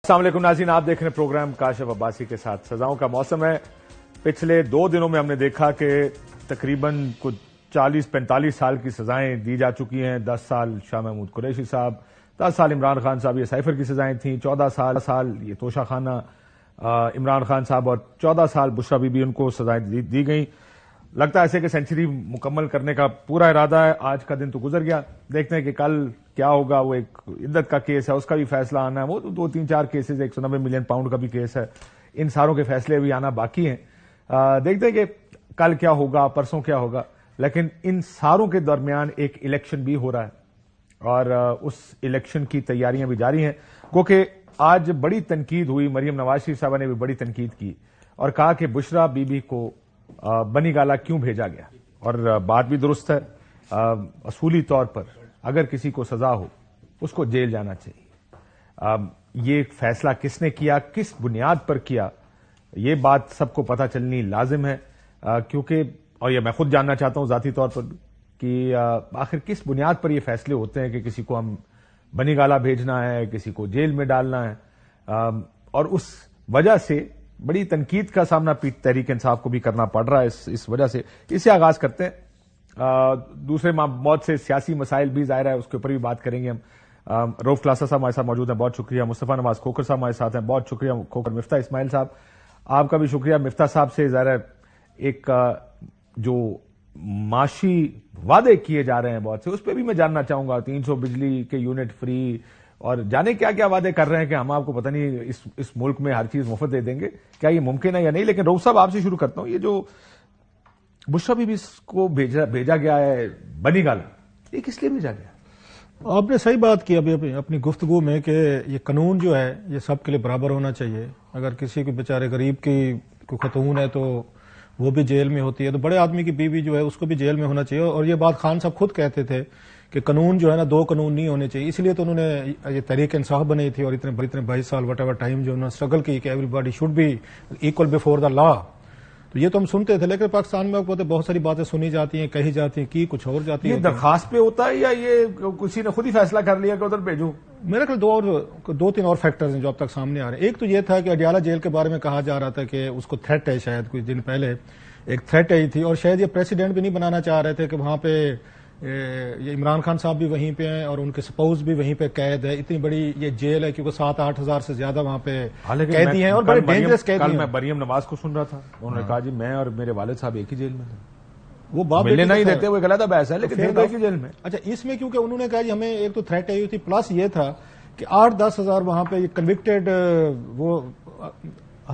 السلام علیکم ناظرین، آپ دیکھ رہے ہیں پروگرام کاشف عباسی کے ساتھ۔ سزاؤں کا موسم ہے۔ پچھلے 2 دنوں میں ہم نے دیکھا کہ تقریباً کچھ 40-45 سال کی سزائیں دی جا چکی ہیں۔ 10 سال شاہ محمود قریشی صاحب، 10 سال عمران خان صاحب، یہ سائفر کی سزائیں تھیں۔ 14 سال یہ توشہ خانہ عمران خان صاحب، اور 14 سال بشرا بی بی، ان کو سزائیں دی گئیں۔ لگتا ہے ایسے کہ سینچری مکمل کرنے کا پورا ارادہ ہے۔ آج کا دن تو گزر گیا، دیکھتے ہیں کہ کل کیا ہوگا۔ وہ ایک عدت کا کیس ہے، اس کا بھی فیصلہ آنا ہے۔ وہ 2-3-4 کیسز، 190 ملین پاؤنڈ کا بھی کیس ہے، ان ساروں کے فیصلے بھی آنا باقی ہیں۔ دیکھتے ہیں کہ کل کیا ہوگا، پرسوں کیا ہوگا، لیکن ان ساروں کے درمیان ایک الیکشن بھی ہو رہا ہے، اور اس الیکشن کی تیاریاں بھی جاری ہیں۔ کیونکہ آج بڑی تنقید ہوئی، مریم نواز شریف صاحبہ نے بھی بڑی تنقید کی اور کہا کہ بشرا بی بی کو بنی گالا کیوں بھیجا گیا، اور بات بھی درست ہے۔ اصولی طور پر اگر کسی کو سزا ہو اس کو جیل جانا چاہیے۔ یہ فیصلہ کس نے کیا، کس بنیاد پر کیا، یہ بات سب کو پتہ چلنی لازم ہے، کیونکہ اور یہ میں خود جاننا چاہتا ہوں ذاتی طور پر کہ آخر کس بنیاد پر یہ فیصلے ہوتے ہیں کہ کسی کو ہم بنی گالا بھیجنا ہے، کسی کو جیل میں ڈالنا ہے۔ اور اس وجہ سے بڑی تنقید کا سامنا تحریک انصاف کو بھی کرنا پڑ رہا ہے۔ اس وجہ سے اس سے آغاز کرتے ہیں۔ دوسرے بہت سے سیاسی مسائل بھی ظاہر ہے، اس کے اوپر بھی بات کریں گے ہم۔ روف کلاسا صاحب ہمارے ساتھ موجود ہیں، بہت شکریہ۔ مصطفیٰ نواز کھوکھر صاحب ہمارے ساتھ ہیں، بہت شکریہ کھوکھر۔ مفتاح اسماعیل صاحب، آپ کا بھی شکریہ۔ مفتاح صاحب سے ظاہر ہے ایک جو معاشی وعدے کیے جا رہے ہیں بہت سے، اس پہ بھی میں جاننا چاہوں گا۔ 300 بجلی کے یونٹ فری، اور جانے کیا کیا وعدے کر رہے ہیں کہ ہم آپ کو پتہ نہیں اس ملک میں ہر چیز مفت دے دیں گے، کیا یہ ممکن ہے یا نہیں؟ لیکن روف صاحب آپ سے شروع کرتا ہوں۔ یہ جو بشرا بی بی کو بھیجا گیا ہے بنی گالا، یہ کس لیے بھیجا گیا؟ آپ نے صحیح بات کی ابھی اپنی گفتگو میں کہ یہ قانون جو ہے یہ سب کے لیے برابر ہونا چاہیے۔ اگر کسی کے بیچارے غریب کی کوئی خاتون ہے تو وہ بھی جیل میں ہوتی ہے، تو بڑے آدمی کی بیوی جو ہے اس کو بھی جیل میں ہونا چاہیے۔ اور یہ بات خان صاحب خود کہتے تھے کہ قانون جو ہے نا 2 قانون نہیں ہونے چاہیے، اس لیے تو انہوں نے یہ تحریک انصاف بنائی تھی، اور اتنے 22 سال وٹ ایور ٹائم جو انہوں نے اسٹرگل کی کہ everybody should be equal before the law. تو یہ تو ہم سنتے تھے، لیکن پاکستان میں بہت ساری باتیں سنی جاتی ہیں، کہی جاتی ہیں، کی کچھ اور جاتی ہیں۔ یہ درخواست پہ ہوتا ہے یا یہ کسی نے خود ہی فیصلہ کر لیا کہ ادھر بھیجوں؟ میرے خیال 2-3 اور فیکٹرز ہیں جو اب تک سامنے آ رہے ہیں۔ ایک تو یہ تھا کہ اڈیالہ جیل کے بارے میں کہا جا رہا تھا کہ اس کو تھریٹ ہے، شاید کچھ دن پہلے ایک تھریٹ آئی تھی، اور شاید یہ پریسیڈنٹ بھی نہیں بنانا چاہ رہے تھے کہ وہاں پہ یہ عمران خان صاحب بھی وہیں پہ ہیں اور ان کے سپوز بھی وہیں پہ قید ہے۔ اتنی بڑی یہ جیل ہے کیونکہ 7-8 ہزار سے زیادہ وہاں پہ قیدی ہیں، اور بڑے ڈینجرس قیدی ہیں۔ کل میں مریم نواز کو سن رہا تھا، انہوں نے کہا جی میں اور میرے والد صاحب ایک ہی جیل میں تھے۔ وہ باپ ملنے نہیں دیتے، وہ غلط بحث ہے، لیکن ایک ہی جیل میں۔ اچھا، اس میں کیونکہ انہوں نے کہا جی ہمیں ایک تو تھریٹ آئی ہوئی تھی، پلس یہ تھا کہ 8-10 ہزار وہاں پہ کنوکٹڈ، وہ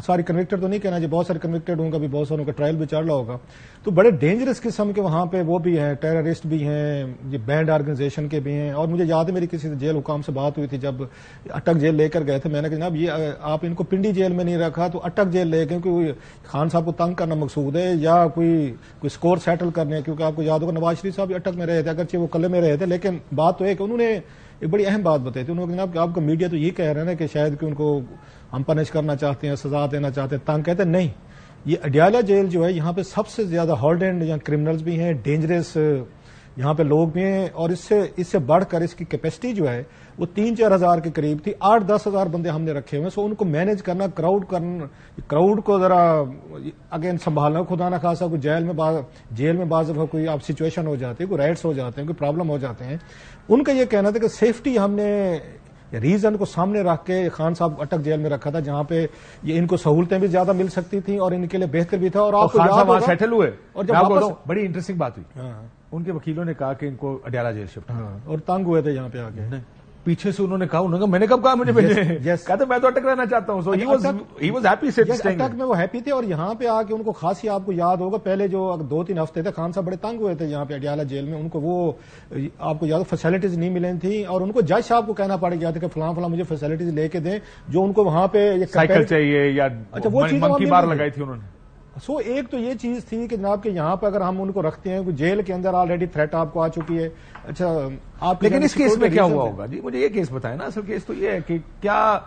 ساری کنوکٹڈ تو نہیں کہنا جی، بہت سارے کنوکٹڈ ہوں گے، ابھی بہت ساروں کا ٹرائل بھی چل رہا ہوگا، تو بڑے ڈینجرس قسم کے وہاں پہ وہ بھی ہیں، ٹیررسٹ بھی ہیں، یہ بینڈ آرگنائزیشن کے بھی ہیں۔ اور مجھے یاد ہے میری کسی جیل حکام سے بات ہوئی تھی جب اٹک جیل لے کر گئے تھے، میں نے کہا جناب یہ آپ ان کو پنڈی جیل میں نہیں رکھا تو اٹک جیل لے گئے، کیونکہ خان صاحب کو تنگ کرنا مقصود ہے یا کوئی سکور سیٹل کرنے، کیونکہ آپ کو یاد ہوگا نواز شریف صاحب بھی اٹک میں رہے تھے، اگرچہ وہ قلعے میں رہے تھے، لیکن بات تو ہے کہ انہوں نے ایک بڑی اہم بات بتائی تھی۔ انہوں نے کہا جناب کہ آپ کا میڈیا تو یہ کہہ رہے ہیں نا کہ شاید کہ ان کو ہم پنش کرنا چاہتے ہیں، سزا دینا چاہتے ہیں، تنگ کہتے ہیں، نہیں، یہ اڈیالہ جیل جو ہے یہاں پہ سب سے زیادہ ہارڈینڈ یا کرمنلز بھی ہیں، ڈینجرس یہاں پہ لوگ بھی ہیں، اور اس سے بڑھ کر اس کی کیپیسٹی جو ہے وہ 3-4 ہزار کے قریب تھی۔ 8-10 ہزار بندے ہم نے رکھے ہوئے، سو ان کو مینج کرنا، کراؤڈ کو ذرا اگین سنبھالنا، خدا نہ خاصا کوئی جیل میں بعض دفعہ کوئی اب سچویشن ہو جاتی ہے، کوئی رائٹس ہو جاتے ہیں، کوئی پرابلم ہو جاتے ہیں۔ ان کا یہ کہنا تھا کہ سیفٹی ہم نے ریزن کو سامنے رکھ کے خان صاحب اٹک جیل میں رکھا تھا، جہاں پہ یہ ان کو سہولتیں بھی زیادہ مل سکتی تھیں اور ان کے لیے بہتر بھی تھا۔ اور آپ کو خان یاد صاحب وہاں ہوگا سیٹل ہوئے، اور جب بڑی انٹرسٹنگ بات ہوئی، ان کے وکیلوں نے کہا کہ ان کو اڈیالہ جیل شفٹ، اور تنگ ہوئے تھے یہاں پہ آ کے، پیچھے سے انہوں نے کہا میں نے کب کہا مجھے کہتے میں تو اٹک رہنا چاہتا ہوں، سو ہی واز ہیپی سٹنگ اٹک میں، وہ ہیپی تھے۔ اور یہاں پہ آ کے ان کو خاصی، آپ کو یاد ہوگا پہلے جو 2-3 ہفتے تھے خان صاحب بڑے تنگ ہوئے تھے یہاں پہ اڈیالہ جیل میں، ان کو وہ آپ کو یاد فیسلٹیز نہیں ملیں تھیں، اور ان کو جج صاحب کو کہنا پڑ گیا تھا کہ فلاں مجھے فیسلٹیز لے کے دیں جو ان کو وہاں پہ سائیکل چاہیے یا وہ چیز منکی بار لگائی تھی انہوں نے۔ سو ایک تو یہ چیز تھی کہ جناب کہ یہاں پہ اگر ہم ان کو رکھتے ہیں، جیل کے اندر آلریڈی تھریٹ آپ کو آ چکی ہے۔ اچھا، آپ لیکن اس کیس میں کیا ہوا ہوگا جی؟ مجھے یہ کیس بتائیں نا، اصل کیس تو یہ ہے کہ کیا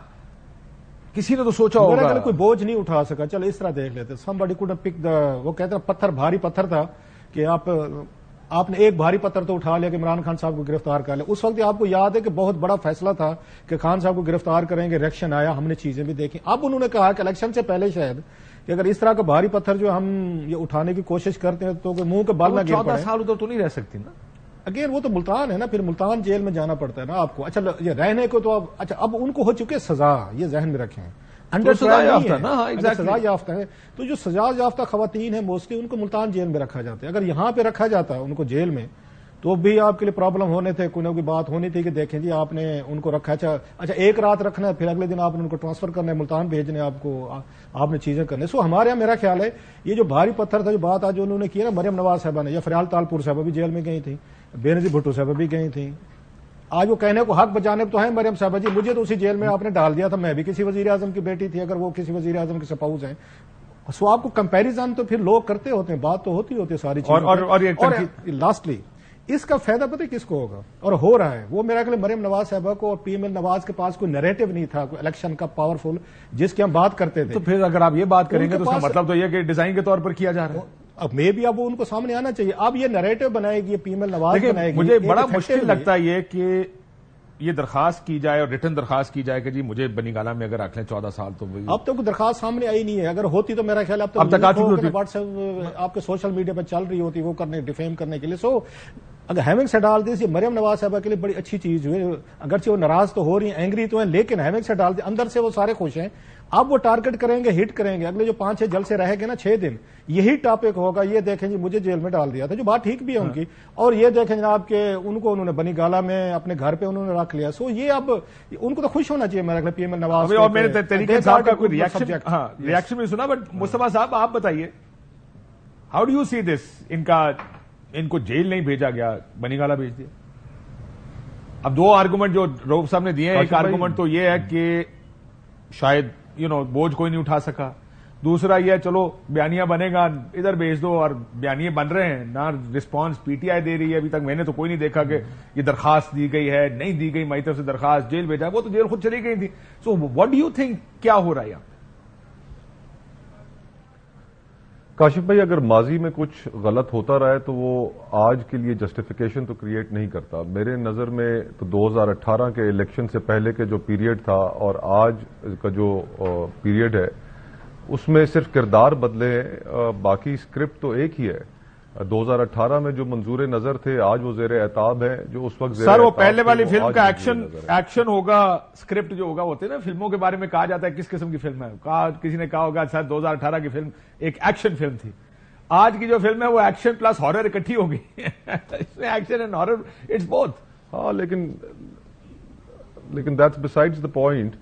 کسی نے تو سوچا ہوگا، کوئی بوجھ نہیں اٹھا سکا۔ چلو اس طرح دیکھ لیتے، somebody couldn't pick the، وہ کہتے ہیں پتھر، بھاری پتھر تھا کہ آپ آپ نے ایک بھاری پتھر تو اٹھا لیا کہ عمران خان صاحب کو گرفتار کر لیا. اس وقت آپ کو یاد ہے کہ بہت بڑا فیصلہ تھا کہ خان صاحب کو گرفتار کریں گے, ریئیکشن آیا, ہم نے چیزیں بھی دیکھی. اب انہوں نے کہا کہ الیکشن سے پہلے شاید کہ اگر اس طرح کا بھاری پتھر جو ہم یہ اٹھانے کی کوشش کرتے ہیں تو منہ کے بال نہ گر پڑے. 14 سال ادھر تو نہیں رہ سکتی نا. اگین وہ تو ملتان ہے نا, پھر ملتان جیل میں جانا پڑتا ہے نا آپ کو. اچھا یہ رہنے کو تو اچھا اب ان کو ہو چکے سزا, یہ ذہن میں رکھیں, انڈر سزا یافتہ نا. سزا یافتہ ہے. تو جو سزا یافتہ خواتین ہیں موسٹلی ان کو ملتان جیل میں رکھا جاتا ہے. اگر یہاں پہ رکھا جاتا ان کو جیل میں تو بھی آپ کے لیے پرابلم ہونے تھے, کوئی نہ کوئی بات ہونی تھی کہ دیکھیں جی آپ نے ان کو رکھا. اچھا ایک رات رکھنا ہے, پھر اگلے دن آپ نے ان کو ٹرانسفر کرنا ہے, ملتان بھیجنے آپ کو, آپ نے چیزیں کرنے. سو ہمارے یہاں میرا خیال ہے یہ جو بھاری پتھر تھا, جو بات آج انہوں نے کی نا مریم نواز صاحبہ نے, یا فریال تالپور صاحبہ بھی جیل میں گئی تھیں, بے نظیر بھٹو صاحبہ بھی گئی تھیں. آج وہ کہنے کو حق بجانب تو ہے مریم صاحبہ جی, مجھے تو اسی جیل میں آپ نے ڈال دیا تھا, میں بھی کسی وزیر اعظم کی بیٹی تھی, اگر وہ کسی وزیر اعظم کے سپاؤز ہیں. سو آپ کو کمپیریزن تو پھر لوگ کرتے ہوتے ہیں, بات تو ہوتی ہے ساری چیزیں. اور لاسٹلی اس کا فائدہ پتہ کس کو ہوگا, اور ہو رہا ہے وہ میرا خیال مریم نواز صاحبہ کو, اور پی ایم ایل نواز کے پاس کوئی نیریٹو نہیں تھا کوئی الیکشن کا پاورفل جس کی ہم بات کرتے تھے. تو پھر اگر آپ یہ بات کریں گے تو اس کا مطلب تو یہ کہ ڈیزائن کے طور پر کیا جا رہا ہے. اب میں بھی اب ان کو سامنے آنا چاہیے. اب یہ نیریٹو بنائے گی, یہ پی ایم ایل نواز بنائے گی. مجھے بڑا مشکل لگتا ہے یہ کہ یہ درخواست کی جائے اور ریٹن درخواست کی جائے کہ جی مجھے بنی گالہ میں اگر رکھ لیں 14 سال تو اب تک درخواست سامنے آئی نہیں ہے. اگر ہوتی تو میرا خیال اب تک واٹس ایپ آپ کے سوشل میڈیا پہ چل رہی ہوتی وہ کرنے ڈیفیم کرنے کے لیے. سو اگر ہیونگ سے ڈال دی, مریم نواز صاحبہ کے لیے بڑی اچھی چیز ہوئی. اگرچہ وہ ناراض تو ہو رہی ہیں, اینگری تو ہیں, لیکن ہیونگ سے ڈال دی, اندر سے وہ سارے خوش ہیں. اب وہ ٹارگٹ کریں گے, ہٹ کریں گے. اگلے جو 5-6 جلسے رہے گے نا 6 دن, یہی ٹاپک ہوگا. یہ دیکھیں جی مجھے جیل میں ڈال دیا تھا, جو بات ٹھیک بھی ہے ان کی. اور یہ دیکھیں جناب کہ ان کو انہوں نے بنی گالہ میں اپنے گھر پہ انہوں نے رکھ لیا. سو یہ اب ان کو تو خوش ہونا چاہیے میرا خیال پی ایم ایل نواز. اور میں نے طریقے صاحب کا کوئی ریئیکشن بھی سنا, بٹ مصطفیٰ صاحب آپ بتائیے ہاؤ ڈو یو سی دس. ان کو جیل نہیں بھیجا گیا, بنی گالہ بھیج دیا. اب 2 آرگومنٹ جو روب صاحب نے دیے ہیں, ایک آرگومنٹ تو یہ ہے کہ شاید بوجھ کوئی نہیں اٹھا سکا. دوسرا یہ چلو بیانیہ بنے گا ادھر بھیج دو, اور بیانیے بن رہے ہیں نہ رسپانس پی ٹی آئی دے رہی ہے. ابھی تک میں نے تو کوئی نہیں دیکھا کہ یہ درخواست دی گئی ہے, نہیں دی گئی ہماری طرف سے درخواست, جیل بھیجا, وہ تو جیل خود چلی گئی تھی. So what do you think کیا ہو رہا ہے یہاں؟ کاشف بھائی اگر ماضی میں کچھ غلط ہوتا رہا ہے تو وہ آج کے لیے جسٹیفیکیشن تو کریٹ نہیں کرتا. میرے نظر میں تو 2018 کے الیکشن سے پہلے کے جو پیریڈ تھا اور آج کا جو پیریڈ ہے اس میں صرف کردار بدلے ہیں, باقی اسکرپٹ تو ایک ہی ہے. 2018 میں جو منظور نظر تھے آج وہ زیر اعتاب ہیں, جو اس وقت سر وہ پہلے والی فلم کا ایکشن ہوگا, اسکرپٹ جو ہوگا ہوتے نا فلموں کے بارے میں کہا جاتا ہے کس قسم کی فلم ہے, کسی نے کہا ہوگا سر 2018 کی فلم ایک ایکشن فلم تھی. آج کی جو فلم ہے وہ ایکشن پلس ہارر اکٹھی ہو گئی, اس میں action and horror it's both. ہاں لیکن دیٹس بسائڈز دا پوائنٹ.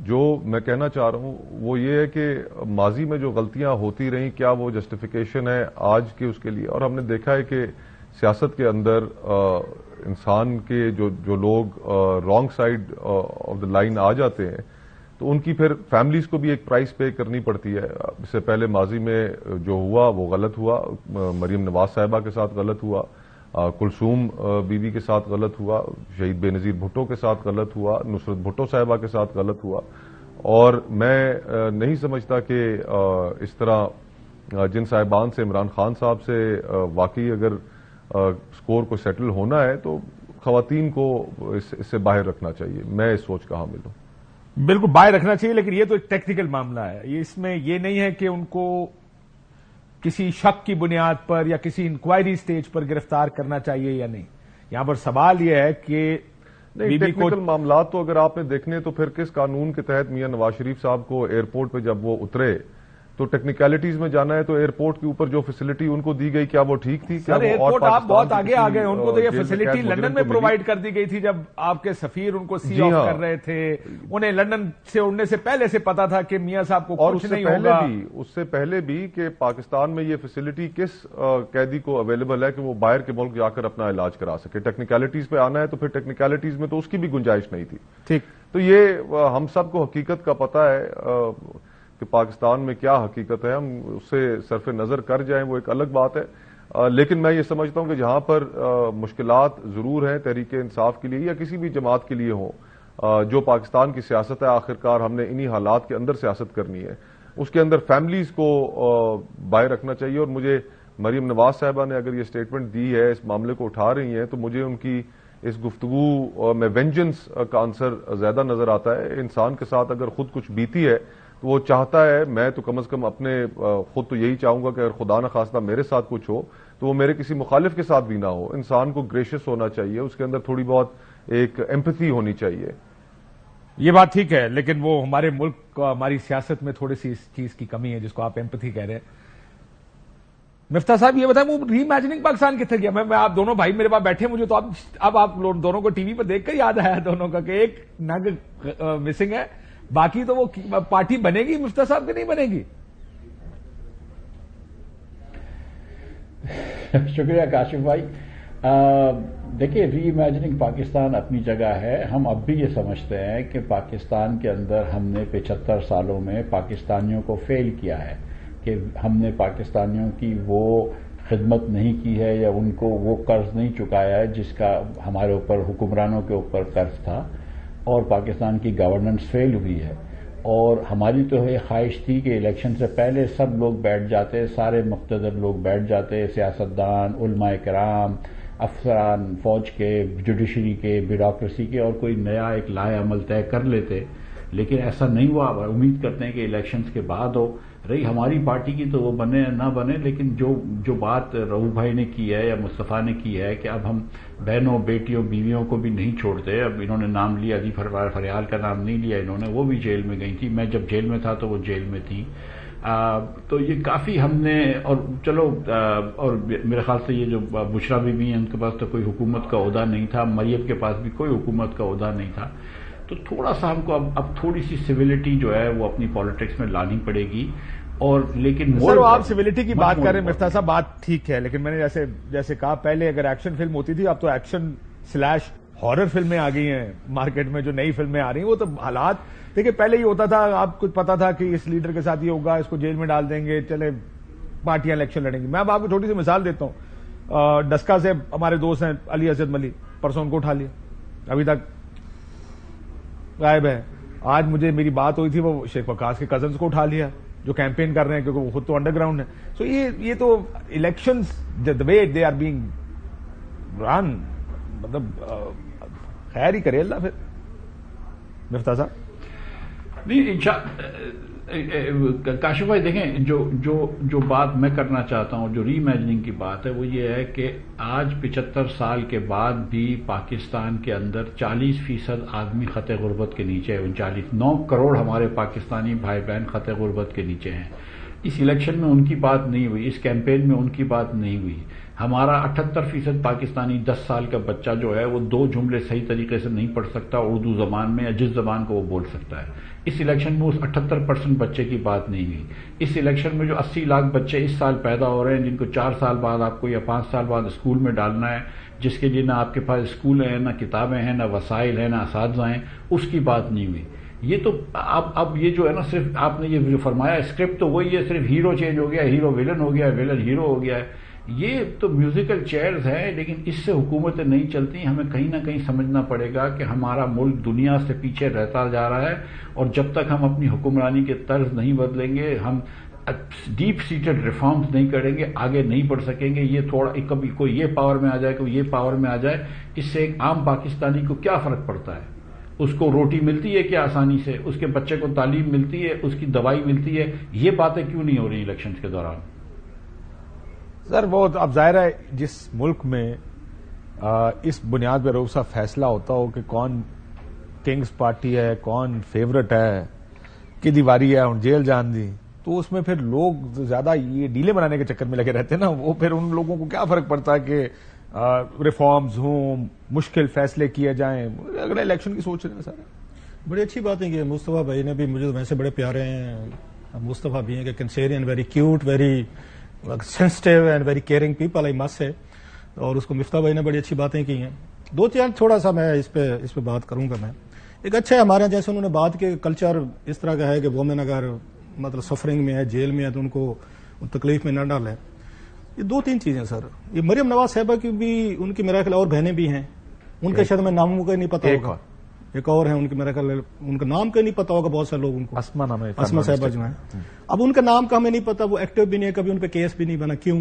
جو میں کہنا چاہ رہا ہوں وہ یہ ہے کہ ماضی میں جو غلطیاں ہوتی رہیں کیا وہ جسٹیفیکیشن ہے آج کے اس کے لیے. اور ہم نے دیکھا ہے کہ سیاست کے اندر انسان کے جو لوگ wrong side of the line آ جاتے ہیں تو ان کی پھر فیملیز کو بھی ایک پرائز پے کرنی پڑتی ہے. اس سے پہلے ماضی میں جو ہوا وہ غلط ہوا, مریم نواز صاحبہ کے ساتھ غلط ہوا, کلثوم بیوی کے ساتھ غلط ہوا, شہید بے نظیر بھٹو کے ساتھ غلط ہوا, نصرت بھٹو صاحبہ کے ساتھ غلط ہوا. اور میں نہیں سمجھتا کہ اس طرح جن صاحبان سے عمران خان صاحب سے واقعی اگر سکور کو سیٹل ہونا ہے تو خواتین کو اس سے باہر رکھنا چاہیے. میں اس سوچ کا حامل ہوں. بالکل باہر رکھنا چاہیے, لیکن یہ تو ایک ٹیکنیکل معاملہ ہے. اس میں یہ نہیں ہے کہ ان کو کسی شک کی بنیاد پر یا کسی انکوائری سٹیج پر گرفتار کرنا چاہیے یا نہیں. یہاں پر سوال یہ ہے کہ ٹیکنیکل معاملات تو اگر آپ نے دیکھنے تو پھر کس قانون کے تحت میاں نواز شریف صاحب کو ایئرپورٹ پہ جب وہ اترے تو ٹیکنیکلٹیز میں جانا ہے تو ایئرپورٹ کے اوپر جو فیسلٹی ان کو دی گئی کیا وہ ٹھیک تھی؟ سر ایئرپورٹ آپ بہت آگے آ گئے, ان کو تو یہ فیسلٹی لندن میں پرووائڈ کر دی گئی تھی جب آپ کے سفیر ان کو سی آف کر رہے تھے. انہیں لندن سے اڑنے سے پہلے سے پتا تھا کہ میاں صاحب کو کچھ نہیں ہوگا. اس سے پہلے بھی کہ پاکستان میں یہ فیسلٹی کس قیدی کو اویلیبل ہے کہ وہ باہر کے ملک جا کر اپنا علاج کرا سکے. ٹیکنیکلٹیز پہ آنا ہے تو پھر ٹیکنیکلٹیز میں تو اس کی بھی گنجائش نہیں تھی. ٹھیک, تو یہ ہم سب کو حقیقت کا پتہ ہے کہ پاکستان میں کیا حقیقت ہے, ہم اس سے صرف نظر کر جائیں وہ ایک الگ بات ہے. لیکن میں یہ سمجھتا ہوں کہ جہاں پر مشکلات ضرور ہیں تحریک انصاف کے لیے یا کسی بھی جماعت کے لیے ہوں, جو پاکستان کی سیاست ہے آخرکار ہم نے انہی حالات کے اندر سیاست کرنی ہے, اس کے اندر فیملیز کو باہر رکھنا چاہیے. اور مجھے مریم نواز صاحبہ نے اگر یہ اسٹیٹمنٹ دی ہے, اس معاملے کو اٹھا رہی ہیں, تو مجھے ان کی اس گفتگو میں وینجنس کا عنصر زیادہ نظر آتا ہے. انسان کے ساتھ اگر خود کچھ بیتی ہے تو وہ چاہتا ہے, میں تو کم از کم اپنے خود تو یہی چاہوں گا کہ اگر خدا نخواستہ میرے ساتھ کچھ ہو تو وہ میرے کسی مخالف کے ساتھ بھی نہ ہو. انسان کو گریشیس ہونا چاہیے, اس کے اندر تھوڑی بہت ایک ایمپتھی ہونی چاہیے. یہ بات ٹھیک ہے, لیکن وہ ہمارے ملک ہماری سیاست میں تھوڑی سی اس چیز کی کمی ہے جس کو آپ ایمپتھی کہہ رہے ہیں. مفتاح صاحب یہ بتائیں, وہ ری امیجننگ پاکستان کتنے گیا؟ میں آپ دونوں بھائی میرے پاس بیٹھے, مجھے تو اب آپ دونوں کو ٹی وی پہ دیکھ کر یاد آیا دونوں کا کہ ایک نگ مسنگ ہے, باقی تو وہ پارٹی بنے گی مفتاح صاحب کی نہیں بنے گی؟ شکریہ کاشف بھائی. دیکھیے, ری امیجننگ پاکستان اپنی جگہ ہے. ہم اب بھی یہ سمجھتے ہیں کہ پاکستان کے اندر ہم نے 75 سالوں میں پاکستانیوں کو فیل کیا ہے, کہ ہم نے پاکستانیوں کی وہ خدمت نہیں کی ہے یا ان کو وہ قرض نہیں چکایا ہے جس کا ہمارے اوپر حکمرانوں کے اوپر قرض تھا, اور پاکستان کی گورننس فیل ہوئی ہے. اور ہماری تو یہ خواہش تھی کہ الیکشن سے پہلے سب لوگ بیٹھ جاتے, سارے مقتدر لوگ بیٹھ جاتے, سیاستدان, علماء کرام, افسران فوج کے, جوڈیشری کے, بیوروکریسی کے, اور کوئی نیا ایک لائحہ عمل طے کر لیتے. لیکن ایسا نہیں ہوا. امید کرتے ہیں کہ الیکشنز کے بعد ہو. رہی ہماری پارٹی کی تو وہ بنے نہ بنے, لیکن جو بات رؤوف بھائی نے کی ہے یا مصطفیٰ نے کی ہے کہ اب ہم بہنوں, بیٹیوں, بیویوں کو بھی نہیں چھوڑتے. اب انہوں نے نام لیا, علی فریال کا نام نہیں لیا انہوں نے, وہ بھی جیل میں گئی تھی. میں جب جیل میں تھا تو وہ جیل میں تھی. تو یہ کافی ہم نے, اور چلو, اور میرے خیال سے یہ جو بشرا بیوی ہیں ان کے پاس تو کوئی حکومت کا عہدہ نہیں تھا, مریم کے پاس بھی کوئی حکومت کا عہدہ نہیں تھا. تو تھوڑا سا ہم کو اب تھوڑی سی سویلٹی جو ہے وہ اپنی پالیٹکس میں لانی پڑے گی. اور لیکن سر آپ سویلٹی کی بات کر رہے ہیں مفتاح صاحب, بات ٹھیک ہے, لیکن میں نے جیسے کہا پہلے اگر ایکشن فلم ہوتی تھی, اب تو ایکشن / ہارر فلمیں آ گئی ہیں مارکیٹ میں, جو نئی فلمیں آ رہی ہیں. وہ تو حالات دیکھیں, پہلے یہ ہوتا تھا, آپ کو پتا تھا کہ اس لیڈر کے ساتھ یہ ہوگا, اس کو جیل میں ڈال دیں گے, چلے پارٹیاں الیکشن لڑیں گی. میں اب آپ کو چھوٹی سی مثال دیتا ہوں. ڈسکا سے ہمارے دوست ہیں علی اسد ملی, پرسوں ان کو اٹھا لیا, ابھی تک غائب ہے. آج مجھے میری بات ہوئی تھی, وہ شیخ وقاص کے کزنز کو اٹھا لیا جو کیمپین کر رہے ہیں, کیونکہ وہ خود تو انڈر گراؤنڈ ہے. سو یہ تو elections the way they are being run, مطلب خیر ہی کرے اللہ. پھر مفتاح صاحب نہیں, کاشف بھائی دیکھیں, جو بات میں کرنا چاہتا ہوں, جو ری امیجننگ کی بات ہے, وہ یہ ہے کہ آج 75 سال کے بعد بھی پاکستان کے اندر 40% آدمی خط غربت کے نیچے ہے. 9 کروڑ ہمارے پاکستانی بھائی بہن خط غربت کے نیچے ہیں. اس الیکشن میں ان کی بات نہیں ہوئی, اس کیمپین میں ان کی بات نہیں ہوئی. ہمارا 78% پاکستانی 10 سال کا بچہ جو ہے وہ 2 جملے صحیح طریقے سے نہیں پڑھ سکتا اردو زبان میں, یا جس زبان کو وہ بول سکتا ہے. اس الیکشن میں اس 78% بچے کی بات نہیں ہوئی. اس الیکشن میں جو 80 لاکھ بچے اس سال پیدا ہو رہے ہیں, جن کو 4 سال بعد آپ کو یا 5 سال بعد اسکول میں ڈالنا ہے, جس کے لیے نہ آپ کے پاس اسکول ہیں, نہ کتابیں ہیں, نہ وسائل ہیں, نہ اساتذہ ہیں, اس کی بات نہیں ہوئی. یہ تو اب یہ جو ہے نا, صرف آپ نے یہ جو فرمایا اسکرپٹ تو وہی ہے, صرف ہیرو چینج ہو گیا, ہیرو ویلن ہو گیا, ویلن ہیرو ہو گیا ہے. یہ تو میوزیکل چیئرز ہیں, لیکن اس سے حکومتیں نہیں چلتی. ہمیں کہیں نہ کہیں سمجھنا پڑے گا کہ ہمارا ملک دنیا سے پیچھے رہتا جا رہا ہے, اور جب تک ہم اپنی حکمرانی کے طرز نہیں بدلیں گے, ہم ڈیپ سیٹڈ ریفارمز نہیں کریں گے, آگے نہیں بڑھ سکیں گے. یہ تھوڑا کبھی کوئی یہ پاور میں آ جائے, کوئی یہ پاور میں آ جائے, اس سے ایک عام پاکستانی کو کیا فرق پڑتا ہے؟ اس کو روٹی ملتی ہے کیا آسانی سے؟ اس کے بچے کو تعلیم ملتی ہے, اس کی دوائی ملتی ہے؟ یہ باتیں کیوں نہیں ہو رہی الیکشنز کے دوران؟ سر وہ اب ظاہر ہے جس ملک میں اس بنیاد پہ روز صاحب فیصلہ ہوتا ہو کہ کون کنگز پارٹی ہے, کون فیورٹ ہے, کہ دیواری ہے ہوں جیل جان دی, تو اس میں پھر لوگ زیادہ یہ ڈیلے بنانے کے چکر میں لگے رہتے ہیں نا. وہ پھر ان لوگوں کو کیا فرق پڑتا ہے کہ ریفارمز ہوں, مشکل فیصلے کیے جائیں, اگلے الیکشن کی سوچ رہے ہیں سارے. بڑی اچھی بات ہے کہ مصطفیٰ بھائی نے بھی, مجھے ویسے بڑے پیارے ہیں مصطفیٰ بھی ہیں, کہ کنسیرین, very cute, very sensitive and very caring people, I must say. اور اس کو مفتاح بھائی نے بڑی اچھی باتیں کی ہیں. 2-4 تھوڑا سا میں اس پہ بات کروں گا. میں ایک اچھا ہے ہمارے جیسے انہوں نے بات کی, کلچر اس طرح کا ہے کہ وومن اگر مطلب سفرنگ میں ہے, جیل میں ہے, تو ان کو تکلیف میں نہ ڈالیں. یہ 2-3 چیزیں سر. یہ مریم نواز صاحبہ کی بھی, ان کی میرا خیال اور بہنیں بھی ہیں, ان کے شاید میں ناموں کا نہیں پتا ہوگا. ایک اور ہیں ان کے, میرا خیال ان کا نام کا نہیں پتا ہوگا بہت سارے لوگ ان کو. اسما نام ہے, اسما صاحبہ جو ہیں. اب ان کا نام کا ہمیں نہیں پتا, وہ ایکٹیو بھی نہیں ہے, کبھی ان پہ کیس بھی نہیں بنا. کیوں؟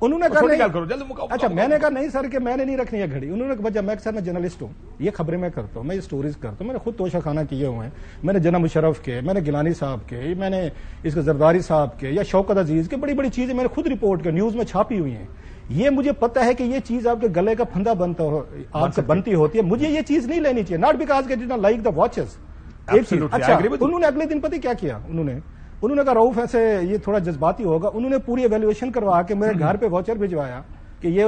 انہوں نے کہا اچھا میں نے کہا نہیں سر کہ میں نے نہیں رکھنی ہے گھڑی. انہوں نے کہا جب میں سر میں جرنلسٹ ہوں, یہ خبریں میں کرتا ہوں, میں یہ سٹوریز کرتا ہوں, میں نے خود توشہ خانہ کیے ہوئے ہیں, میں نے جناب مشرف کے, میں نے گیلانی صاحب کے, میں نے اس کے زرداری صاحب کے یا شوکت عزیز کے, بڑی بڑی چیزیں میں نے خود رپورٹ کی, نیوز میں چھاپی ہوئی ہیں. یہ مجھے پتا ہے کہ یہ چیز آپ کے گلے کا پھندا آپ سے بنتی ہوتی ہے, مجھے یہ چیز نہیں لینی چاہیے, ناٹ بیکاز کہ ڈیڈ لائک دا واچز. اچھا انہوں نے اگلے دن پتہ کیا کیا, انہوں نے کہا رؤف ایسے یہ تھوڑا جذباتی ہوگا, انہوں نے پوری ایویلویشن کروا کے میرے گھر پہ واچر بھجوایا کہ یہ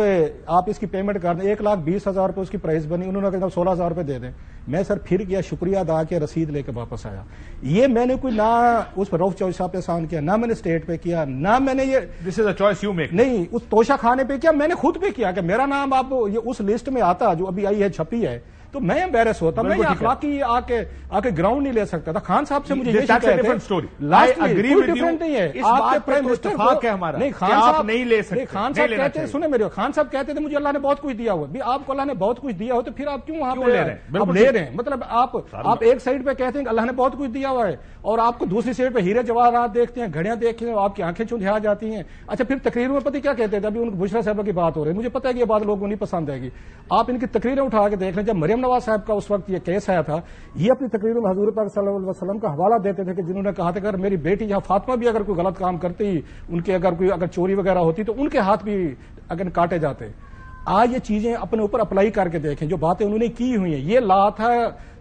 آپ اس کی پیمنٹ کر دیں, 1,20,000 روپے اس کی پرائز بنی, انہوں نے کہا 16,000 روپے دے دیں. میں سر پھر گیا, شکریہ ادا کے رسید لے کے واپس آیا. یہ میں نے کوئی نہ اس پر رؤف چوہدری صاحب پہ احسان کیا, نہ میں نے اسٹیٹ پہ کیا, نہ میں نے یہ دس از اے چوائس یو میک, نہیں اس توشہ خانے پہ کیا, میں نے خود پہ کیا کہ میرا نام آپ یہ اس لسٹ میں آتا جو ابھی آئی ہے چھپی ہے تو میں امبیرس ہوتا, میں یہ اخلاقی آ کے گراؤنڈ نہیں لے سکتا تھا. خان صاحب سے مجھے یہ شکایت ہے, ڈفرنٹ نہیں ہے, آپ کے پرائم منسٹر نہیں, خان صاحب نہیں لے سکتے, خان صاحب کہتے ہیں, سنیں میرے, خان صاحب کہتے تھے مجھے اللہ نے بہت کچھ دیا ہوا, بھی آپ کو اللہ نے بہت کچھ دیا ہو تو پھر آپ کیوں وہاں پہ لے رہے ہیں, مطلب آپ ایک سائڈ پہ کہتے ہیں کہ اللہ نے بہت کچھ دیا ہوا ہے اور آپ کو دوسری سائڈ پہ ہیرے جواہرات دیکھتے ہیں, گھڑیاں دیکھتے ہیں, آپ کی آنکھیں چندھیا جاتی ہیں. اچھا پھر تقریر میں پتہ کیا کہتے تھے, ابھی ان بشرا صاحبہ کی بات ہو رہی ہے, مجھے پتا ہے کہ یہ بات لوگوں کو نہیں پسند آئے گی, آپ ان کی تقریریں اٹھا کے دیکھ لیں. جب مریم نواز صاحب کا اس وقت یہ کیس آیا تھا, یہ اپنی تقریروں میں حضور پاک صلی اللہ علیہ وسلم کا حوالہ دیتے تھے کہ جنہوں نے کہا تھا کہ اگر میری بیٹی یا فاطمہ بھی اگر کوئی غلط کام کرتی, ان کے اگر چوری وغیرہ ہوتی تو ان کے ہاتھ بھی اگر کاٹے جاتے. آج یہ چیزیں اپنے اوپر اپلائی کر کے دیکھیں, جو باتیں انہوں نے کی ہوئی ہیں, یہ لا تھا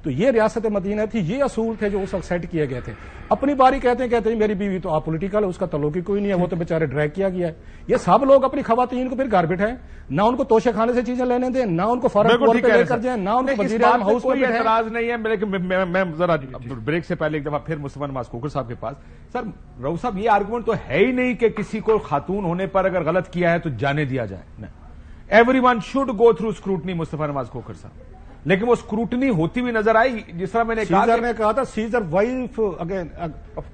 تو یہ ریاست مدینہ تھی, یہ اصول تھے جو اس وقت سیٹ کیے گئے تھے. اپنی باری کہتے ہیں میری بیوی تو آپ پولیٹیکل ہے, اس کا تعلق ہی کوئی نہیں ہے, وہ تو بیچارے ڈریگ کیا گیا ہے. یہ سب لوگ اپنی خواتین کو پھر گھر بٹھائیں, نہ ان کو توشہ خانے سے چیزیں لینے دیں, نہ ان کو فارغ طور پہ لے کر جائیں, نہ ان کو وزیر اعظم ہاؤس میں بٹھائیں. اعتراض نہیں ہے, لیکن میں ذرا بریک سے پہلے ایک دفعہ پھر مصطفیٰ نواز کھوکھر صاحب کے پاس. سر رؤف صاحب, یہ آرگومنٹ تو ہے ہی نہیں کہ کسی کو خاتون ہونے پر اگر غلط کیا ہے تو جانے دیا جائے. Everyone should go through scrutiny, Mustafa Nawaz Khokhar صاحب, لیکن وہ اسکروٹنی ہوتی ہوئی نظر آئی. جس طرح میں نے کہا تھا سیزر وائف, اگین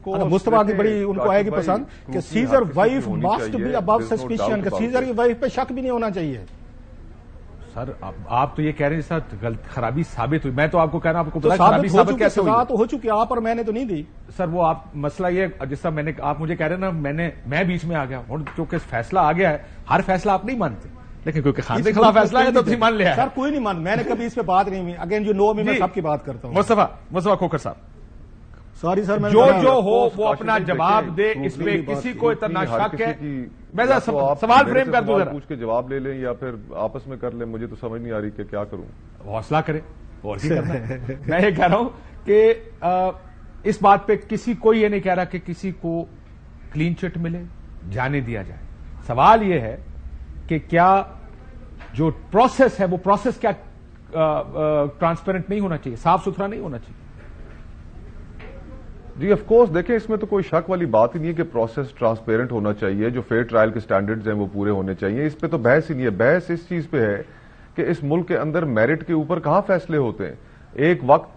مصطفیٰ کی بڑی ان کو آئے گی پسند کہ Caesar wife must be above suspicion, کہ سیزر کی وائف پہ شک بھی نہیں ہونا چاہیے. سر آپ تو یہ کہہ رہے ہیں سر خرابی ثابت ہوئی, میں تو آپ کو کہہ رہا ہوں آپ کو پتا خرابی ثابت کیسے ہوئی, تو ہو چکی آپ اور میں نے تو نہیں دی. سر وہ آپ مسئلہ یہ جس طرح آپ مجھے کہہ رہے ہیں نا, میں بیچ میں آ گیا, اور چونکہ فیصلہ آ گیا ہے, ہر فیصلہ آپ نہیں مانتے, لیکن کیونکہ خان کے خلاف فیصلہ ہے تو تم مان لیا. سر کوئی نہیں مان, میں نے کبھی اس پہ بات نہیں ہوئی. اگین جو نو میں سب کی بات کرتا ہوں. مصطفیٰ کھوکھر صاحب, سوری سر, جو ہو وہ اپنا جواب دے, اس پہ کسی کو اتنا شک ہے. میں سوال فریم کر دوں, ذرا پوچھ کے جواب لے لیں یا پھر آپس میں کر لیں, مجھے تو سمجھ نہیں آ رہی کہ کیا کروں. حوصلہ کریں, میں یہ کہہ رہا ہوں کہ اس بات پہ کسی کو یہ نہیں کہہ رہا کہ کسی کو کلین چٹ ملے, جانے دیا جائے. سوال یہ ہے کہ کیا جو پروسیس ہے وہ پروسیس کیا ٹرانسپیرنٹ نہیں ہونا چاہیے, صاف ستھرا نہیں ہونا چاہیے. جی آف کورس, دیکھیں اس میں تو کوئی شک والی بات ہی نہیں ہے کہ پروسیس ٹرانسپیرنٹ ہونا چاہیے, جو فیئر ٹرائل کے سٹینڈرڈز ہیں وہ پورے ہونے چاہیے. اس پہ تو بحث ہی نہیں ہے. بحث اس چیز پہ ہے کہ اس ملک کے اندر میرٹ کے اوپر کہاں فیصلے ہوتے ہیں. ایک وقت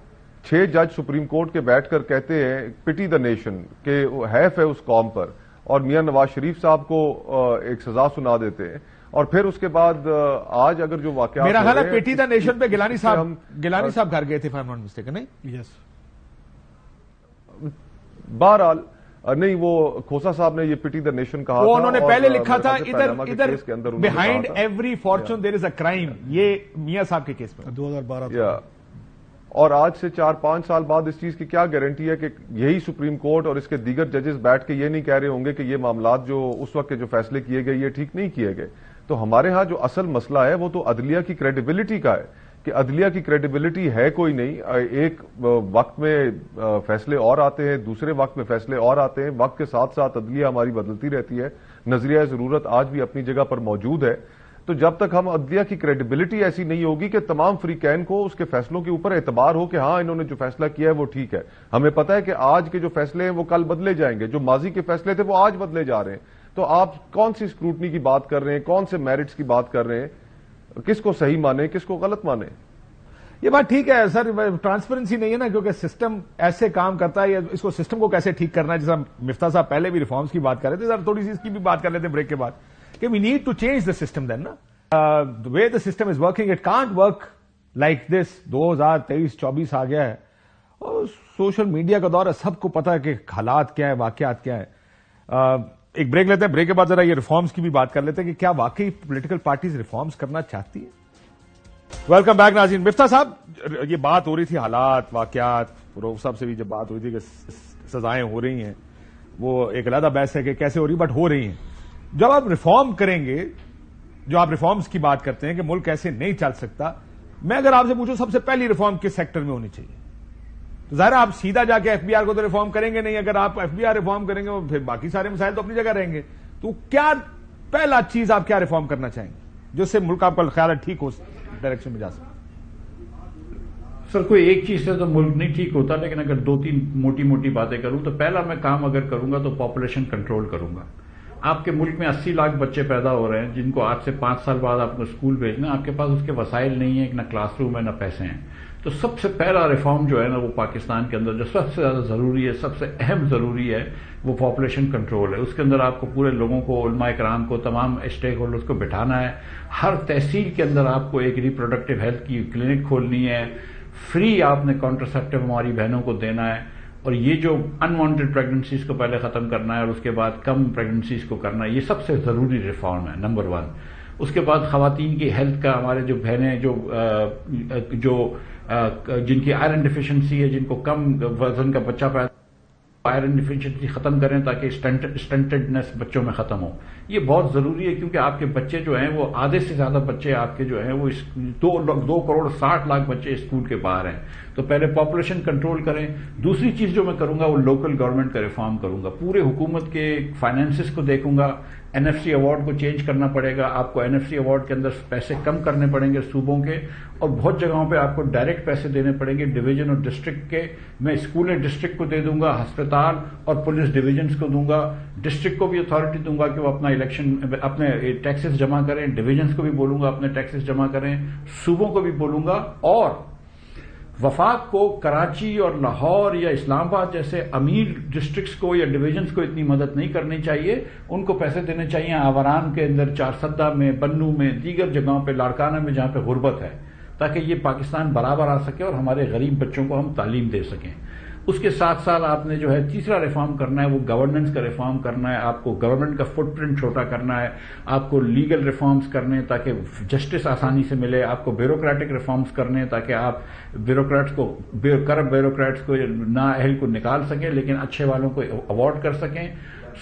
6 جج سپریم کورٹ کے بیٹھ کر کہتے ہیں پٹی دا نیشن, کہ حیف ہے اس قوم پر, اور میاں نواز شریف صاحب کو ایک سزا سنا دیتے ہیں. اور پھر اس کے بعد آج اگر جو واقعات میرا خیال ہے پیٹی دا نیشن پہ گیلانی صاحب گھر گئے تھے, فار ناٹ مسٹیک, نہیں؟ یس. بہرحال نہیں, وہ کھوسا صاحب نے یہ پٹی دا نیشن کہا, وہ انہوں نے پہلے لکھا تھا ادھر behind every fortune there is a crime, یہ میاں صاحب کے کیس میں 2012. اور آج سے 4-5 سال بعد اس چیز کی کیا گارنٹی ہے کہ یہی سپریم کورٹ اور اس کے دیگر ججز بیٹھ کے یہ نہیں کہہ رہے ہوں گے کہ یہ معاملات جو اس وقت کے جو فیصلے کیے گئے یہ ٹھیک نہیں کیے گئے. تو ہمارے ہاں جو اصل مسئلہ ہے وہ تو عدلیہ کی کریڈیبلٹی کا ہے, کہ عدلیہ کی کریڈیبلٹی ہے کوئی نہیں. ایک وقت میں فیصلے اور آتے ہیں, دوسرے وقت میں فیصلے اور آتے ہیں. وقت کے ساتھ ساتھ عدلیہ ہماری بدلتی رہتی ہے, نظریہ ضرورت آج بھی اپنی جگہ پر موجود ہے. تو جب تک ہم عدلیہ کی کریڈیبلٹی ایسی نہیں ہوگی کہ تمام فریقین کو اس کے فیصلوں کے اوپر اعتبار ہو کہ ہاں انہوں نے جو فیصلہ کیا ہے وہ ٹھیک ہے. ہمیں پتہ ہے کہ آج کے جو فیصلے ہیں وہ کل بدلے جائیں گے, جو ماضی کے فیصلے تھے وہ آج بدلے جا رہے ہیں. تو آپ کون سی اسکروٹنی کی بات کر رہے ہیں, کون سے میرٹس کی بات کر رہے ہیں, کس کو صحیح مانیں کس کو غلط مانیں؟ یہ بات ٹھیک ہے سر, ٹرانسپیرنسی نہیں ہے نا, کیونکہ سسٹم ایسے کام کرتا ہے. اس کو سسٹم کو کیسے ٹھیک کرنا ہے, جیسا مفتاح صاحب پہلے بھی ریفارمز کی بات کر رہے تھے, سر تھوڑی سی اس کی بھی بات کر لیتے ہیں بریک کے بعد, کہ we need to change the system then نا. The way the system is working, it can't work like this. 2023-24 آ گیا ہے اور سوشل میڈیا کا دور ہے, سب کو پتا ہے کہ حالات کیا ہے, واقعات کیا ہے. ایک بریک لیتے ہیں, بریک کے بعد ذرا یہ ریفارمز کی بھی بات کر لیتے ہیں کہ کیا واقعی پولیٹیکل پارٹیز ریفارمز کرنا چاہتی ہیں. ویلکم بیک ناظرین. مفتاح صاحب, یہ بات ہو رہی تھی حالات, واقعات, روف صاحب سے بھی جب بات ہوئی تھی کہ سزائیں ہو رہی ہیں, وہ ایک علیحدہ بحث ہے کہ کیسے ہو رہی, بٹ ہو رہی ہیں. جب آپ ریفارم کریں گے, جو آپ ریفارمز کی بات کرتے ہیں کہ ملک ایسے نہیں چل سکتا, میں اگر آپ سے پوچھوں سب سے پہلی ریفارم کس سیکٹر میں ہونی چاہیے, تو ظاہر آپ سیدھا جا کے ایف بی آر کو تو ریفارم کریں گے نہیں. اگر آپ ایف بی آر ریفارم کریں گے پھر باقی سارے مسائل تو اپنی جگہ رہیں گے. تو کیا پہلا چیز آپ کیا ریفارم کرنا چاہیں گے جس سے ملک آپ کا خیال ہے ٹھیک ہو ڈائریکشن میں جا سکے؟ سر, کوئی ایک چیز سے تو ملک نہیں ٹھیک ہوتا, لیکن اگر 2-3 موٹی موٹی باتیں کروں تو پہلا میں کام اگر کروں گا تو پاپولیشن کنٹرول کروں گا. آپ کے ملک میں 80 لاکھ بچے پیدا ہو رہے ہیں جن کو آج سے 5 سال بعد آپ کو اسکول بھیجنا, آپ کے پاس اس کے وسائل نہیں ہیں, نہ کلاس روم ہے نہ پیسے ہیں. تو سب سے پہلا ریفارم جو ہے نا وہ پاکستان کے اندر جو سب سے زیادہ ضروری ہے, سب سے اہم ضروری ہے, وہ پاپولیشن کنٹرول ہے. اس کے اندر آپ کو پورے لوگوں کو, علماء کرام کو, تمام اسٹیک ہولڈرز کو بٹھانا ہے. ہر تحصیل کے اندر آپ کو ایک ریپروڈکٹیو ہیلتھ کی کلینک کھولنی ہے. فری آپ نے کانٹرسیپٹیو ہماری بہنوں کو دینا ہے. اور یہ جو انوانٹیڈ پریگننسیز کو پہلے ختم کرنا ہے اور اس کے بعد کم پریگننسیز کو کرنا ہے, یہ سب سے ضروری ریفارم ہے نمبر 1. اس کے بعد خواتین کی ہیلتھ کا, ہمارے جو بہنیں جو جن کی آئرن ڈیفیشنسی ہے, جن کو کم وزن کا بچہ پیدا, آئرن ڈیفیشنسی ختم کریں تاکہ اسٹنٹڈنس بچوں میں ختم ہو. یہ بہت ضروری ہے کیونکہ آپ کے بچے جو ہیں وہ آدھے سے زیادہ بچے آپ کے جو ہیں وہ 2 کروڑ 60 لاکھ بچے اسکول کے باہر ہیں. تو پہلے پاپولیشن کنٹرول کریں. دوسری چیز جو میں کروں گا وہ لوکل گورنمنٹ کا ریفارم کروں گا. پورے حکومت کے فائنینسز کو دیکھوں گا. این ایف سی ایوارڈ کو چینج کرنا پڑے گا. آپ کو این ایف سی ایوارڈ کے اندر پیسے کم کرنے پڑیں گے صوبوں کے, اور بہت جگہوں پہ آپ کو ڈائریکٹ پیسے دینے پڑیں گے ڈویژن اور ڈسٹرکٹ کے. میں اسکولیں ڈسٹرکٹ کو دے دوں گا, ہسپتال اور پولیس ڈویژنز کو دوں گا. ڈسٹرکٹ کو بھی اتھارٹی دوں گا کہ وہ اپنے ٹیکسز جمع کریں. ڈویژنز کو بھی بولوں گا اپنے ٹیکسز جمع کریں. صوبوں کو بھی بولوں گا. اور وفاق کو کراچی اور لاہور یا اسلام آباد جیسے امیر ڈسٹرکٹس کو یا ڈویژنز کو اتنی مدد نہیں کرنی چاہیے. ان کو پیسے دینے چاہیے آوران کے اندر, 4سدہ میں, بنو میں, دیگر جگہوں پہ, لاڑکانہ میں جہاں پہ غربت ہے, تاکہ یہ پاکستان برابر آ سکے اور ہمارے غریب بچوں کو ہم تعلیم دے سکیں. اس کے ساتھ ساتھ آپ نے جو ہے تیسرا ریفارم کرنا ہے وہ گورننس کا ریفارم کرنا ہے. آپ کو گورنمنٹ کا فٹ پرنٹ چھوٹا کرنا ہے. آپ کو لیگل ریفارمز کرنے ہیں تاکہ جسٹس آسانی سے ملے. آپ کو بیوروکریٹک ریفارمز کرنے ہیں تاکہ آپ کرپٹ بیوروکریٹس کو, نااہل کو نکال سکیں لیکن اچھے والوں کو اوارڈ کر سکیں.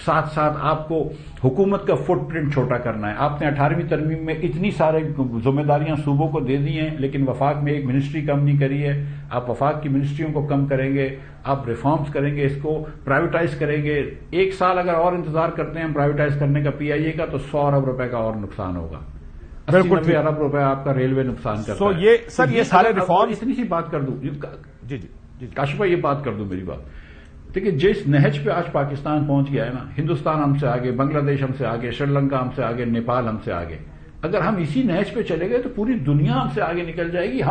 ساتھ ساتھ آپ کو حکومت کا فٹ پرنٹ چھوٹا کرنا ہے. آپ نے 18ویں ترمیم میں اتنی سارے ذمہ داریاں صوبوں کو دے دی ہیں لیکن وفاق میں ایک منسٹری کم نہیں کری ہے. آپ وفاق کی منسٹریوں کو کم کریں گے, آپ ریفارمز کریں گے, اس کو پرائیویٹائز کریں گے. 1 سال اگر اور انتظار کرتے ہیں ہم پرائیویٹائز کرنے کا پی آئی اے کا تو 100 ارب روپے کا اور نقصان ہوگا. 80-90 ارب روپے آپ کا ریلوے نقصان کرتا ہے. یہ سارے ریفارم, اتنی سی بات کر دوں جی کاشف بھائی, یہ بات کر دوں میری بات. دیکھیے جس نہج پہ آج پاکستان پہنچ گیا ہے نا, ہندوستان ہم سے آگے, بنگلہ دیش ہم سے آگے, سری لنکا ہم سے آگے, نیپال ہم سے آگے. اگر ہم اسی نہج پہ چلے گئے تو پوری دنیا ہم سے آگے نکل جائے گی.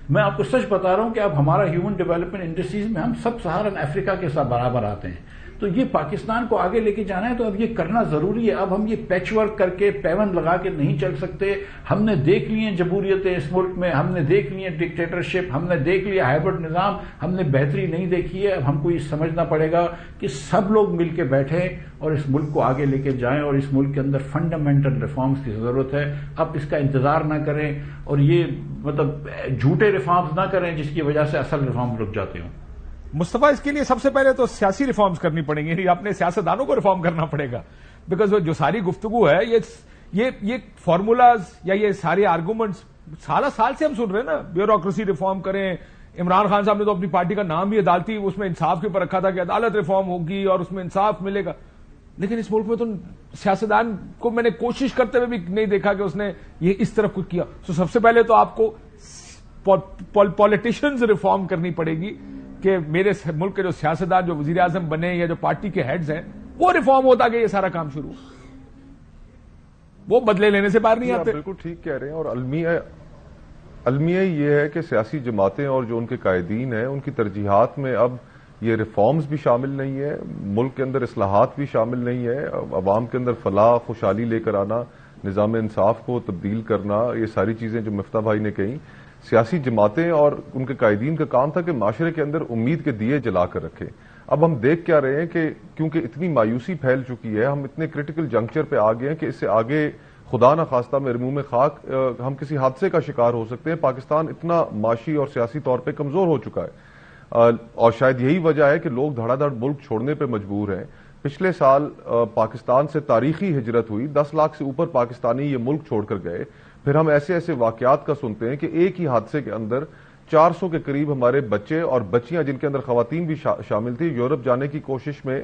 میں آپ کو سچ بتا رہا ہوں کہ اب ہمارا ہیومن ڈیولپمنٹ انڈسٹریز میں ہم سب سہارن افریقہ کے ساتھ برابر آتے ہیں. تو یہ پاکستان کو آگے لے کے جانا ہے تو اب یہ کرنا ضروری ہے. اب ہم یہ پیچ ورک کر کے پیون لگا کے نہیں چل سکتے. ہم نے دیکھ لی ہیں جمہوریتیں اس ملک میں, ہم نے دیکھ لی ہیں ڈکٹیٹرشپ, ہم نے دیکھ لیا ہائبرڈ نظام, ہم نے بہتری نہیں دیکھی ہے. اب ہم کو یہ سمجھنا پڑے گا کہ سب لوگ مل کے بیٹھیں اور اس ملک کو آگے لے کے جائیں, اور اس ملک کے اندر فنڈامنٹل ریفارمز کی ضرورت ہے. اب اس کا انتظار نہ کریں اور یہ مطلب جھوٹے ریفارمز نہ کریں جس کی وجہ سے اصل ریفارمز رک جاتے ہوں. مصطفیٰ, اس کے لیے سب سے پہلے تو سیاسی ریفارمز کرنی پڑیں گی, اپنے سیاستدانوں کو ریفارم کرنا پڑے گا. بیکاز جو ساری گفتگو ہے یہ فارمولاز یا یہ سارے آرگومنٹس سال سے ہم سن رہے ہیں نا. بیوروکریسی ریفارم کریں. عمران خان صاحب نے تو اپنی پارٹی کا نام بھی عدالتی اس میں انصاف کے اوپر رکھا تھا کہ عدالت ریفارم ہوگی اور اس میں انصاف ملے گا. لیکن اس ملک میں تو سیاستدان کو میں نے کوشش کرتے ہوئے بھی نہیں دیکھا کہ اس نے یہ اس طرف کچھ کیا. سب سے پہلے تو آپ کو پالیٹیشنز ریفارم کرنی پڑے گی کہ میرے ملک کے جو سیاستدان, جو وزیر اعظم بنے یا جو پارٹی کے ہیڈز ہیں, وہ ریفارم ہوتا کہ یہ سارا کام شروع, وہ بدلے لینے سے باہر نہیں آتے. بالکل ٹھیک کہہ رہے ہیں. اور المیہ یہ ہے کہ سیاسی جماعتیں اور جو ان کے قائدین ہیں ان کی ترجیحات میں اب یہ ریفارمز بھی شامل نہیں ہے, ملک کے اندر اصلاحات بھی شامل نہیں ہے, عوام کے اندر فلاح خوشحالی لے کر آنا, نظام انصاف کو تبدیل کرنا, یہ ساری چیزیں جو مفتاح بھائی نے کہیں. سیاسی جماعتیں اور ان کے قائدین کا کام تھا کہ معاشرے کے اندر امید کے دیے جلا کر رکھیں. اب ہم دیکھ کیا رہے ہیں کہ کیونکہ اتنی مایوسی پھیل چکی ہے، ہم اتنے کریٹیکل جنکچر پہ آ گئے ہیں کہ اس سے آگے خدا نہ خواستہ میرے منہ میں خاک، ہم کسی حادثے کا شکار ہو سکتے ہیں۔ پاکستان اتنا معاشی اور سیاسی طور پہ کمزور ہو چکا ہے، اور شاید یہی وجہ ہے کہ لوگ دھڑا دھڑ ملک چھوڑنے پہ مجبور ہیں۔ پچھلے سال پاکستان سے تاریخی ہجرت ہوئی، 10 لاکھ سے اوپر پاکستانی یہ ملک چھوڑ کر گئے۔ پھر ہم ایسے ایسے واقعات کا سنتے ہیں کہ ایک ہی حادثے کے اندر 400 کے قریب ہمارے بچے اور بچیاں، جن کے اندر خواتین بھی شامل تھی، یورپ جانے کی کوشش میں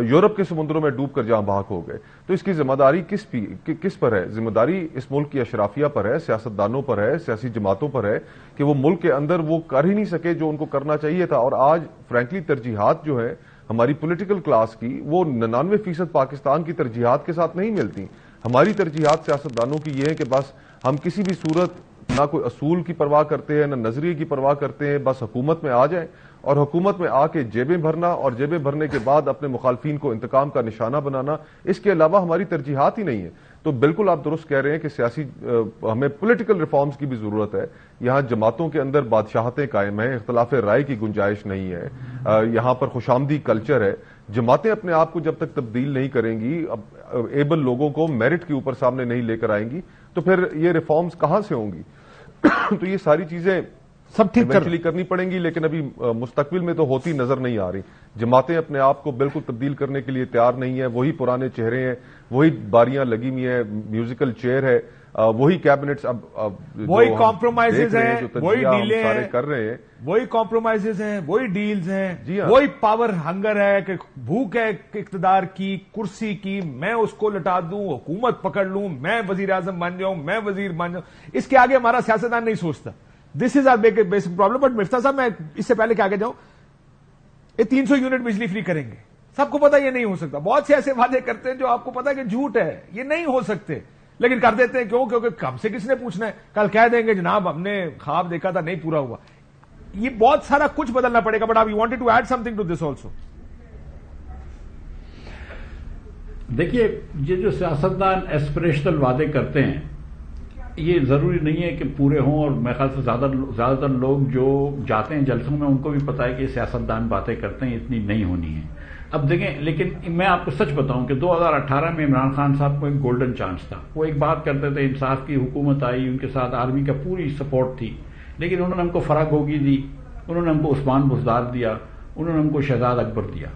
یورپ کے سمندروں میں ڈوب کر جہاں بھاگ ہو گئے۔ تو اس کی ذمہ داری کس پر ہے؟ ذمہ داری اس ملک کی اشرافیہ پر ہے، سیاستدانوں پر ہے، سیاسی جماعتوں پر ہے کہ وہ ملک کے اندر وہ کر ہی نہیں سکے جو ان کو کرنا چاہیے تھا۔ اور آج فرینکلی ترجیحات جو ہے ہماری پولیٹیکل کلاس کی، وہ 99% پاکستان کی ترجیحات کے ساتھ نہیں ملتی۔ ہماری ترجیحات سیاستدانوں کی یہ ہے کہ بس ہم کسی بھی صورت نہ کوئی اصول کی پرواہ کرتے ہیں، نہ نظریے کی پرواہ کرتے ہیں، بس حکومت میں آ جائیں اور حکومت میں آ کے جیبیں بھرنا، اور جیبیں بھرنے کے بعد اپنے مخالفین کو انتقام کا نشانہ بنانا، اس کے علاوہ ہماری ترجیحات ہی نہیں ہے۔ تو بالکل آپ درست کہہ رہے ہیں کہ سیاسی ہمیں پولیٹیکل ریفارمز کی بھی ضرورت ہے۔ یہاں جماعتوں کے اندر بادشاہتیں قائم ہیں، اختلاف رائے کی گنجائش نہیں ہے، یہاں پر خوشامدی کلچر ہے۔ جماعتیں اپنے آپ کو جب تک تبدیل نہیں کریں گی، ایبل لوگوں کو میرٹ کے اوپر سامنے نہیں لے کر آئیں گی، تو پھر یہ ریفارمز کہاں سے ہوں گی؟ تو یہ ساری چیزیں سب ٹھیک کرنی پڑیں گی، لیکن ابھی مستقبل میں تو ہوتی نظر نہیں آ رہی۔ جماعتیں اپنے آپ کو بالکل تبدیل کرنے کے لیے تیار نہیں ہیں، وہی پرانے چہرے ہیں، وہی باریاں لگی ہوئی ہیں، میوزیکل چیئر ہے، وہی کیبنٹس، وہی کمپرومائزز ہیں، وہی ڈیلیں سارے کر رہے ہیں، وہی کمپرومائزز ہیں، وہی ڈیلز ہیں، جی ہاں، وہی پاور ہنگر ہے کہ بھوک ہے اقتدار کی، کرسی کی، میں اس کو لٹا دوں، حکومت پکڑ لوں، میں وزیر اعظم بن جاؤں، میں وزیر بن جاؤں۔ اس کے آگے ہمارا سیاستدان نہیں سوچتا۔ دس از آر بیسک پرابلم۔ بٹ مفتاح صاحب، میں اس سے پہلے کہ آگے جاؤں، یہ 300 یونٹ بجلی فری کریں گے، سب کو پتا یہ نہیں ہو سکتا۔ بہت سے ایسے وعدے کرتے ہیں جو آپ کو پتا کہ جھوٹ ہے، یہ نہیں ہو سکتے، لیکن کر دیتے ہیں۔ کیوں؟ کیونکہ ہم سے کس نے پوچھنا ہے؟ کل کہہ دیں گے جناب ہم نے خواب دیکھا تھا، نہیں پورا ہوا۔ یہ بہت سارا کچھ بدلنا پڑے گا۔ بٹ آپ you wanted to add something to this also? دیکھیے، یہ جو سیاستدان ایسپریشنل وعدے کرتے ہیں، یہ ضروری نہیں ہے کہ پورے ہوں، اور میرے خیال سے زیادہ تر لوگ جو جاتے ہیں جلسوں میں ان کو بھی پتا ہے کہ سیاستدان باتیں کرتے ہیں، اتنی نہیں ہونی ہے۔ اب دیکھیں، لیکن میں آپ کو سچ بتاؤں کہ 2018 میں عمران خان صاحب کو ایک گولڈن چانس تھا۔ وہ ایک بات کرتے تھے، انصاف کی حکومت آئی، ان کے ساتھ آرمی کا پوری سپورٹ تھی، لیکن انہوں نے ہم کو فرح گوگی دی، انہوں نے ہم کو عثمان بزدار دیا، انہوں نے ہم کو شہزاد اکبر دیا۔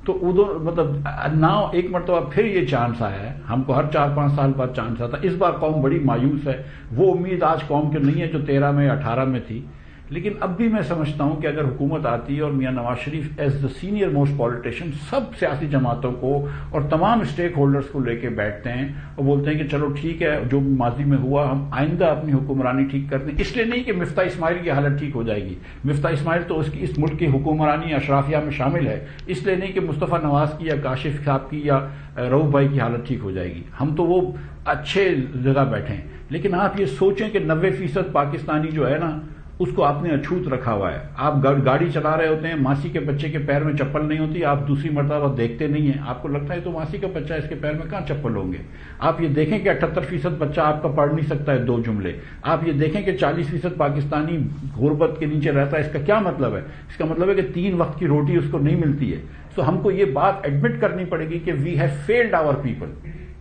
تو ادھر مطلب ناؤ ایک مرتبہ پھر یہ چانس آیا ہے، ہم کو ہر 4-5 سال بعد چانس آتا۔ اس بار قوم بڑی مایوس ہے، وہ امید آج قوم کے نہیں ہے جو 13 میں 18 میں تھی۔ لیکن اب بھی میں سمجھتا ہوں کہ اگر حکومت آتی ہے اور Mian Nawaz Sharif as the senior most politician سب سیاسی جماعتوں کو اور تمام اسٹیک ہولڈرز کو لے کے بیٹھتے ہیں اور بولتے ہیں کہ چلو ٹھیک ہے، جو ماضی میں ہوا ہم آئندہ اپنی حکمرانی ٹھیک کرتے ہیں۔ اس لیے نہیں کہ مفتاح اسماعیل کی حالت ٹھیک ہو جائے گی، مفتاح اسماعیل تو اس ملک کی حکمرانی اشرافیہ میں شامل ہے، اس لیے نہیں کہ مصطفیٰ نواز کی یا کاشف صاحب کی یا رؤوف بھائی کی حالت ٹھیک ہو جائے گی، ہم تو وہ اچھے جگہ بیٹھے ہیں۔ لیکن آپ یہ سوچیں کہ 90% پاکستانی جو ہے نا، اس کو آپ نے اچھوت رکھا ہوا ہے۔ آپ گاڑی چلا رہے ہوتے ہیں، ماسی کے بچے کے پیر میں چپل نہیں ہوتی، آپ دوسری مرتبہ دیکھتے نہیں ہیں، آپ کو لگتا ہے تو ماسی کا بچہ، اس کے پیر میں کہاں چپل ہوں گے۔ آپ یہ دیکھیں کہ 78% بچہ آپ کا پڑھ نہیں سکتا ہے 2 جملے۔ آپ یہ دیکھیں کہ 40% پاکستانی غربت کے نیچے رہتا ہے۔ اس کا کیا مطلب ہے؟ اس کا مطلب ہے کہ 3 وقت کی روٹی اس کو نہیں ملتی ہے۔ تو ہم کو یہ بات ایڈمٹ کرنی پڑے گی کہ we have failed our people,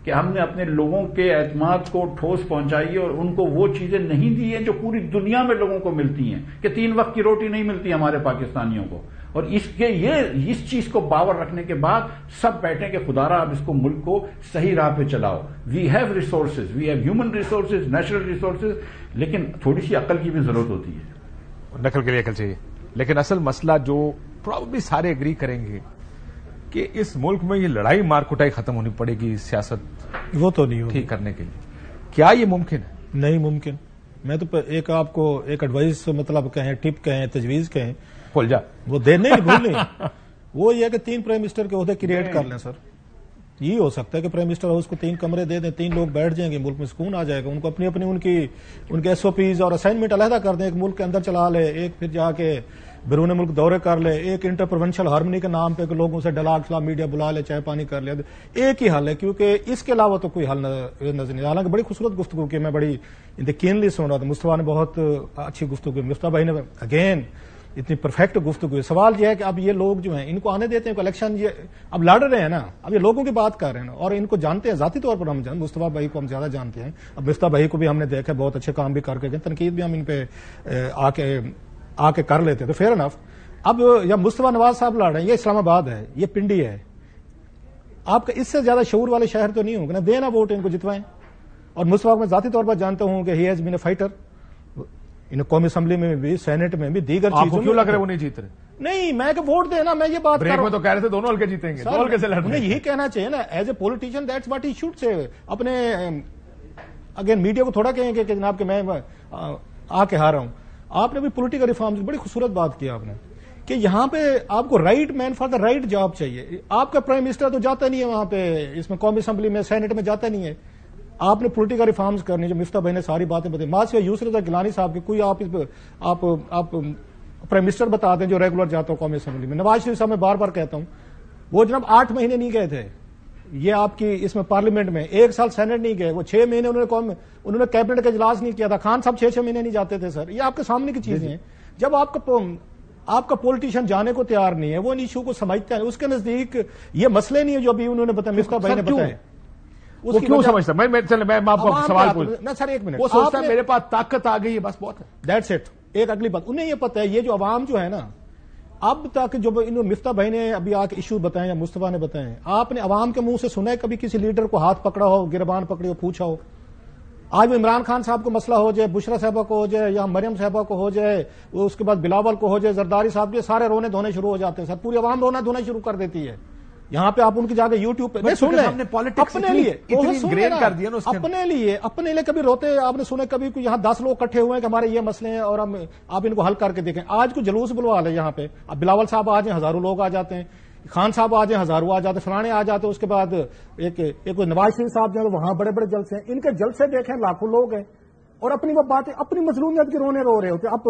کہ ہم نے اپنے لوگوں کے اعتماد کو ٹھوس پہنچائی اور ان کو وہ چیزیں نہیں دی ہیں جو پوری دنیا میں لوگوں کو ملتی ہیں، کہ 3 وقت کی روٹی نہیں ملتی ہمارے پاکستانیوں کو۔ اور اس چیز کو باور رکھنے کے بعد سب بیٹھیں کہ خدارا اب اس کو ملک کو صحیح راہ پہ چلاؤ۔ We have resources, we have human resources, natural resources, لیکن تھوڑی سی عقل کی بھی ضرورت ہوتی ہے۔ نقل کے لیے عقل چاہیے، لیکن اصل مسئلہ جو پرابلی سارے ایگری کریں گے کہ اس ملک میں یہ لڑائی مار کٹائی ختم ہونی پڑے گی سیاست وہ تو نہیں ہوگی ٹھیک کرنے کے لیے۔ کیا یہ ممکن ہے؟ نہیں ممکن۔ میں تو ایک آپ کو ایک ایڈوائس مطلب کہیں، ٹپ کہیں، تجویز کہیں، بھول جا، وہ دینے نہیں بھولنے، وہ یہ کہ 3 پرائم منسٹر کے عہدے کریٹ کر لیں۔ سر یہ ہو سکتا ہے کہ پرائم منسٹر ہاؤس کو 3 کمرے دے دیں، 3 لوگ بیٹھ جائیں گے، ملک میں سکون آ جائے گا۔ ان کو اپنی ان کے SOPs اور اسائنمنٹ علیحدہ کر دیں، ایک ملک کے اندر چلا لے، ایک پھر جا کے بیرون ملک دورے کر لے، ایک انٹر پروونشل ہارمنی کے نام پہ کہ لوگوں سے ڈلاگ سلا میڈیا بلا لے، چائے پانی کر لے، ایک ہی حل ہے، کیونکہ اس کے علاوہ تو کوئی حل نظر نہیں۔ حالانکہ بڑی خوبصورت گفتگو کی، میں بڑی کینلی سن رہا تھا، مصطفیٰ نے بہت اچھی گفتگو کی، مصطفیٰ بھائی نے اگین اتنی پرفیکٹ گفتگو ہے. سوال یہ ہے کہ اب یہ لوگ جو ہیں ان کو آنے دیتے ہیں, الیکشن یہ اب لڑ رہے ہیں نا, اب یہ لوگوں کی بات کر رہے ہیں نا, اور ان کو جانتے ہیں ذاتی طور پر, ہم جانتے مصطفیٰ بھائی کو ہم زیادہ جانتے ہیں, اب مصطفیٰ بھائی کو بھی ہم نے دیکھا بہت اچھے کام بھی کر کے گئے, تنقید بھی ہم ان پہ آ کے کر لیتے, تو فیئر انف. اب یا مصطفیٰ نواز صاحب لڑ رہے ہیں, یہ اسلام آباد ہے, یہ پنڈی ہے, آپ کا اس سے زیادہ شعور والے شہر تو نہیں ہوں گے نا, دینا ووٹ ان کو جتوائیں. اور مصطفیٰ میں ذاتی طور پر جانتا ہوں کہ he has been a fighter, ان قومی اسمبلی میں بھی, سینٹ میں بھی, دیگر چیزوں. کیوں لگ رہا ہے وہ نہیں جیت رہے؟ نہیں, میں کہ ووٹ دینا, میں یہ بات بریک میں تو کہہ رہے تھے دونوں ہلکے جیتیں گے, دو ہلکے سے لڑ رہے ہیں. یہی کہنا چاہیے نا, as a politician that's what he should say. اپنے اگین میڈیا کو تھوڑا کہیں گے کہ جناب کہ میں آ کے ہارا ہوں. آپ نے بھی پولیٹیکل ریفارمز بڑی خوبصورت بات کیا آپ نے, کہ یہاں پہ آپ کو right man for the right job چاہیے. آپ کا پرائم منسٹر تو جاتا نہیں ہے وہاں پہ, اس میں قومی اسمبلی میں, سینٹ میں جاتا نہیں ہے. آپ نے پولیٹیکل ریفارمز کرنی, جو مفتاح بھائی نے ساری باتیں بتائی, ماسیا یوسف رضا گیلانی صاحب کی کوئی آپ پرائم منسٹر بتا دیں جو ریگولر جاتا ہوں قومی اسمبلی میں. نواز شریف صاحب میں بار بار کہتا ہوں, وہ جناب 8 مہینے نہیں گئے تھے یہ آپ کی اس میں پارلیمنٹ میں, 1 سال سینٹ نہیں گئے, وہ 6 مہینے انہوں نے کیبنٹ کا اجلاس نہیں کیا تھا. خان صاحب 6 مہینے نہیں جاتے تھے. سر یہ آپ کے سامنے کی چیزیں ہیں. جب آپ کا پولیٹیشین جانے کو تیار نہیں ہے, وہ ان ایشو کو سمجھتا ہے, اس کے نزدیک یہ مسئلے نہیں ہے جو ابھی انہوں نے بتایا, مفتاح بھائی نے بتایا. وہ کیوں سمجھتا؟ میں آپ کو سوال پوچھ, سر ایک منٹ, وہ سوچتا ہے میرے پاس طاقت آ گئی ہے, بس بہت ہے. That's it. ایک اگلی بات, انہیں یہ پتا ہے یہ جو عوام جو ہے نا, اب تک جو مفتاح بھائی نے ابھی آ کے ایشو بتائے یا مصطفیٰ نے بتائے, آپ نے عوام کے منہ سے سنا ہے کبھی کسی لیڈر کو ہاتھ پکڑا ہو, گربان پکڑی ہو, پوچھا ہو؟ آج وہ عمران خان صاحب کو مسئلہ ہو جائے, بشرا صاحبہ کو ہو جائے, یا مریم صاحبہ کو ہو جائے, اس کے بعد بلاول کو ہو جائے, زرداری صاحب کے, سارے رونے دھونے شروع ہو جاتے ہیں. سر پوری عوام رونا دھونا شروع کر دیتی ہے. یہاں پہ آپ ان کی جگہ یوٹیوب پہ سن لیں, اپنے لیے کبھی روتے آپ نے سنے کبھی یہاں 10 لوگ اکٹھے ہوئے ہیں کہ ہمارے یہ مسئلے ہیں اور ہم آپ ان کو حل کر کے دیکھیں. آج کو جلوس بلوا لے یہاں پہ, اب بلاول صاحب آ جائیں ہزاروں لوگ آ جاتے ہیں, خان صاحب آ جائیں ہزاروں آ جاتے ہیں, فلانے آ جاتے ہیں. اس کے بعد ایک نواز شریف صاحب جو ہے وہاں بڑے بڑے جلسے ہیں, ان کے جلسے دیکھیں لاکھوں لوگ ہیں, اور اپنی وہ باتیں اپنی مظلومیت کے رونے رو رہے ہوتے. اب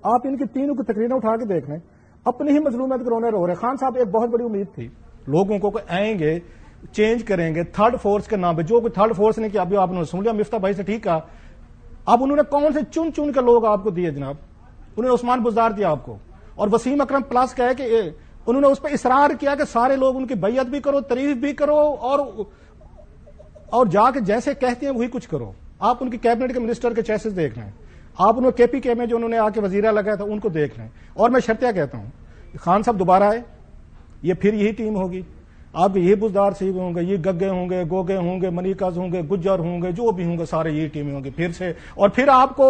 آپ ان کی تینوں کی تقریریں اٹھا کے دیکھ لیں, اپنی ہی مظلومیت کے رونے رو رہے. خان صاحب ایک بہت بڑی امید تھی لوگوں کو آئیں گے, چینج کریں گے, تھرڈ فورس کے نام پہ, جو کوئی تھرڈ فورس نے کیا, ابھی آپ نے سن لیا مفتاح بھائی سے, ٹھیک کہا. اب انہوں نے کون سے چن کے لوگ آپ کو دیے جناب, انہوں نے عثمان بزدار دیا آپ کو, اور وسیم اکرم پلس کا ہے کہ انہوں نے اس پہ اصرار کیا کہ سارے لوگ ان کی بیعت بھی کرو, تعریف بھی کرو, اور جا کے جیسے کہتے ہیں وہی کچھ کرو. آپ ان کی کیبنٹ کے منسٹر کے چیسز دیکھ لیں, آپ انہوں کے پی کے میں جو انہوں نے آ کے وزیرہ لگایا تھا ان کو دیکھ لیں. اور میں شرطیہ کہتا ہوں, خان صاحب دوبارہ آئے, یہ پھر یہی ٹیم ہوگی. آپ کے یہ بزدار صاحب ہوں گے, یہ گگے ہوں گے, گوگے ہوں گے, منیکاز ہوں گے, گجر ہوں گے, جو بھی ہوں گے, سارے یہ ٹیمیں ہوں گی پھر سے. اور پھر آپ کو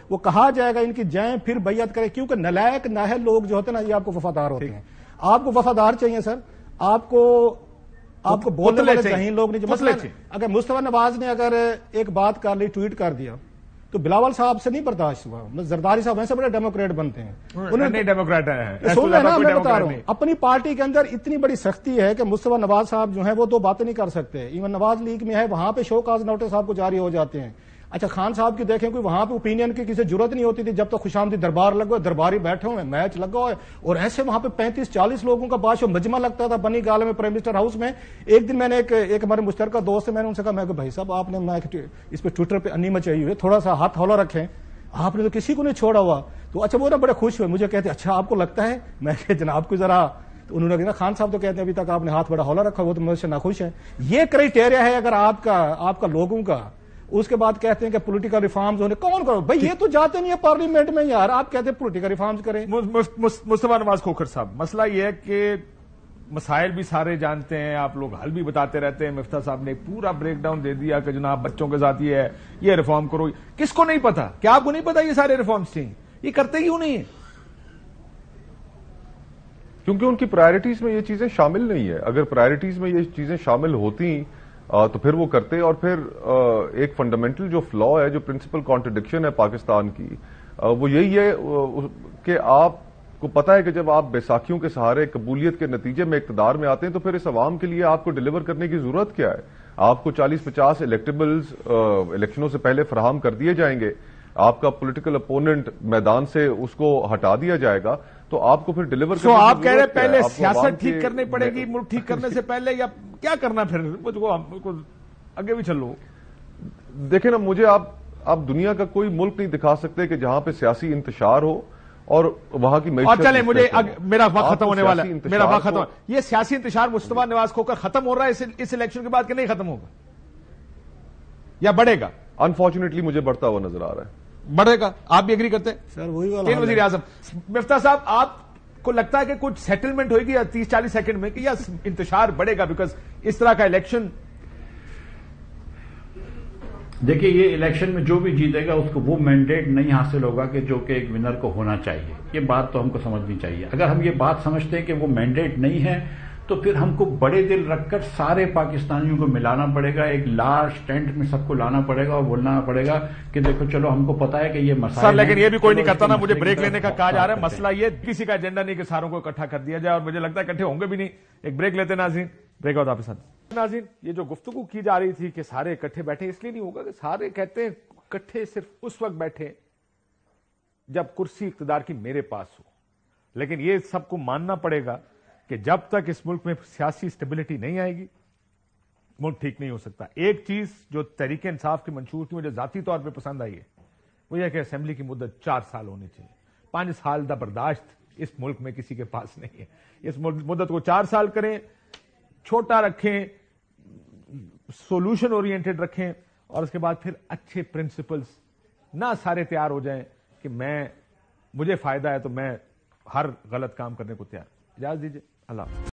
وہ کہا جائے گا ان کی جائیں, پھر بیعت کریں, کیونکہ نلائق نااہل لوگ جو ہوتے ہیں نا, یہ آپ کو وفادار ہوتے ہیں. آپ کو وفادار چاہیے سر, آپ کو بولنے والے ذہین لوگ نہیں. اگر مصطفیٰ نواز نے اگر ایک بات کر لی, ٹویٹ کر دیا, تو بلاول صاحب سے نہیں برداشت ہوا. زرداری صاحب ویسے بڑے ڈیموکریٹ بنتے ہیں, انہوں نے ڈیموکریٹ ہیں. سن لینا, میں بتا رہا ہوں, اپنی پارٹی کے اندر اتنی بڑی سختی ہے کہ مصطفیٰ نواز صاحب جو ہیں وہ 2 باتیں نہیں کر سکتے. ایون نواز لیگ میں ہے, وہاں پہ شو کاز نوٹس صاحب کو جاری ہو جاتے ہیں. اچھا خان صاحب کی دیکھیں, کوئی وہاں پہ اوپینین کی کسی ضرورت نہیں ہوتی تھی, جب تک خوشامدی دربار لگا, درباری بیٹھے ہوئے, میچ لگا ہوا ہے, اور ایسے وہاں پہ 35-40 لوگوں کا بادشاہ مجمع لگتا تھا بنی گالے میں, پرائم منسٹر ہاؤس میں. ایک دن میں نے ایک ہمارے مشترکہ دوست سے میں نے ان سے کہا, میں کہ بھائی صاحب آپ نے اس پہ ٹویٹر پہ انی مچائی ہوئی ہے, تھوڑا سا ہاتھ ہولا رکھیں, آپ نے تو کسی کو نہیں چھوڑا ہوا. تو اچھا وہ نا بڑے خوش ہوئے, مجھے کہتے اچھا آپ کو لگتا ہے, میں کہ جناب کو ذرا, تو انہوں نے کہا خان صاحب تو کہتے ہیں ابھی تک آپ نے ہاتھ بڑا ہولا رکھا, وہ تو مجھ سے ناخوش ہے. یہ کرائٹیریا ہے اگر آپ کا لوگوں کا. اس کے بعد کہتے ہیں کہ پولیٹیکل ریفارمز ہونے, کون کرو بھائی, یہ تو جاتے نہیں ہے پارلیمنٹ میں یار, آپ کہتے ہیں پولیٹیکل ریفارمز کریں. مصطفیٰ نواز کھوکھر صاحب, مسئلہ یہ ہے کہ مسائل بھی سارے جانتے ہیں, آپ لوگ حل بھی بتاتے رہتے ہیں. مفتاح صاحب نے پورا بریک ڈاؤن دے دیا کہ جناب بچوں کے ساتھ یہ ریفارم کرو. کس کو نہیں پتا؟ کیا آپ کو نہیں پتا یہ سارے ریفارمز تھیں؟ یہ کرتے کیوں نہیں ہیں؟ کیونکہ ان کی پرائرٹیز میں یہ چیزیں شامل نہیں ہے. اگر پرائرٹیز میں یہ چیزیں شامل ہوتی تو پھر وہ کرتے. اور پھر ایک فنڈامنٹل جو فلا ہے, جو پرنسپل کانٹرڈکشن ہے پاکستان کی, وہ یہی ہے کہ آپ کو پتا ہے کہ جب آپ بیساکھیوں کے سہارے قبولیت کے نتیجے میں اقتدار میں آتے ہیں تو پھر اس عوام کے لیے آپ کو ڈیلیور کرنے کی ضرورت کیا ہے؟ آپ کو 40-50 الیکٹیبلز الیکشنوں سے پہلے فراہم کر دیے جائیں گے, آپ کا پولیٹیکل اپوننٹ میدان سے اس کو ہٹا دیا جائے گا, تو آپ کو پھر ڈیلیور کرنے کی آپ کہہ رہے پہلے آپ کو سیاست ٹھیک کرنی پڑے گی, ملک ٹھیک کرنے سے پہلے, یا کیا کرنا پھر آگے بھی چلو؟ دیکھیں نا, مجھے آپ دنیا کا کوئی ملک نہیں دکھا سکتے کہ جہاں پہ سیاسی انتشار ہو اور وہاں کی اور چلیں مجھے میرا وقت ختم ہونے والا ہے، میرا وقت ختم، یہ سیاسی انتشار مصطفیٰ نواز کھوکر ختم ہو رہا ہے اس الیکشن کے بعد کہ نہیں ختم ہوگا یا بڑھے گا؟ انفارچونیٹلی مجھے بڑھتا ہوا نظر آ رہا ہے. بڑھے گا. آپ بھی ایگری کرتے ہیں؟ سر وہی والا تین وزیر اعظم. مفتاح صاحب آپ کو لگتا ہے کہ کچھ سیٹلمنٹ ہوئے گی 30-40 سیکنڈ میں کہ یا انتشار بڑھے گا بیکاز اس طرح کا الیکشن؟ دیکھیے یہ الیکشن میں جو بھی جیتے گا اس کو وہ مینڈیٹ نہیں حاصل ہوگا کہ جو کہ ایک ونر کو ہونا چاہیے. یہ بات تو ہم کو سمجھنی چاہیے. اگر ہم یہ بات سمجھتے ہیں کہ وہ مینڈیٹ نہیں ہے تو پھر ہم کو بڑے دل رکھ کر سارے پاکستانیوں کو ملانا پڑے گا, ایک لارج ٹینٹ میں سب کو لانا پڑے گا اور بولنا پڑے گا کہ دیکھو چلو ہم کو پتا ہے کہ یہ مسئلہ. سر لیکن یہ بھی کوئی نہیں کرتا نا, مجھے بریک لینے کا کہا جا رہا ہے. مسئلہ یہ کسی کا ایجنڈا نہیں کہ ساروں کو اکٹھا کر دیا جائے, اور مجھے لگتا ہے اکٹھے ہوں گے بھی نہیں. ایک بریک لیتے ناظرین, بریک آؤٹ آپ کے ساتھ. ناظرین یہ جو گفتگو کی جا رہی تھی کہ سارے اکٹھے بیٹھے, اس لیے نہیں ہوگا کہ سارے کہتے ہیں اکٹھے صرف اس وقت بیٹھے جب کرسی اقتدار کی میرے پاس ہو. لیکن یہ سب کو ماننا پڑے گا کہ جب تک اس ملک میں سیاسی اسٹیبلٹی نہیں آئے گی ملک ٹھیک نہیں ہو سکتا. ایک چیز جو تحریک انصاف کے منشور کی مجھے ذاتی طور پہ پسند آئی ہے وہ یہ کہ اسمبلی کی مدت 4 سال ہونی چاہیے. 5 سال دا برداشت اس ملک میں کسی کے پاس نہیں ہے. اس مدت کو 4 سال کریں, چھوٹا رکھیں, سولوشن اورینٹڈ رکھیں, اور اس کے بعد پھر اچھے پرنسپلز نہ سارے تیار ہو جائیں کہ مجھے فائدہ ہے تو میں ہر غلط کام کرنے کو تیار. اجازت دیجیے, اللہ حافظ.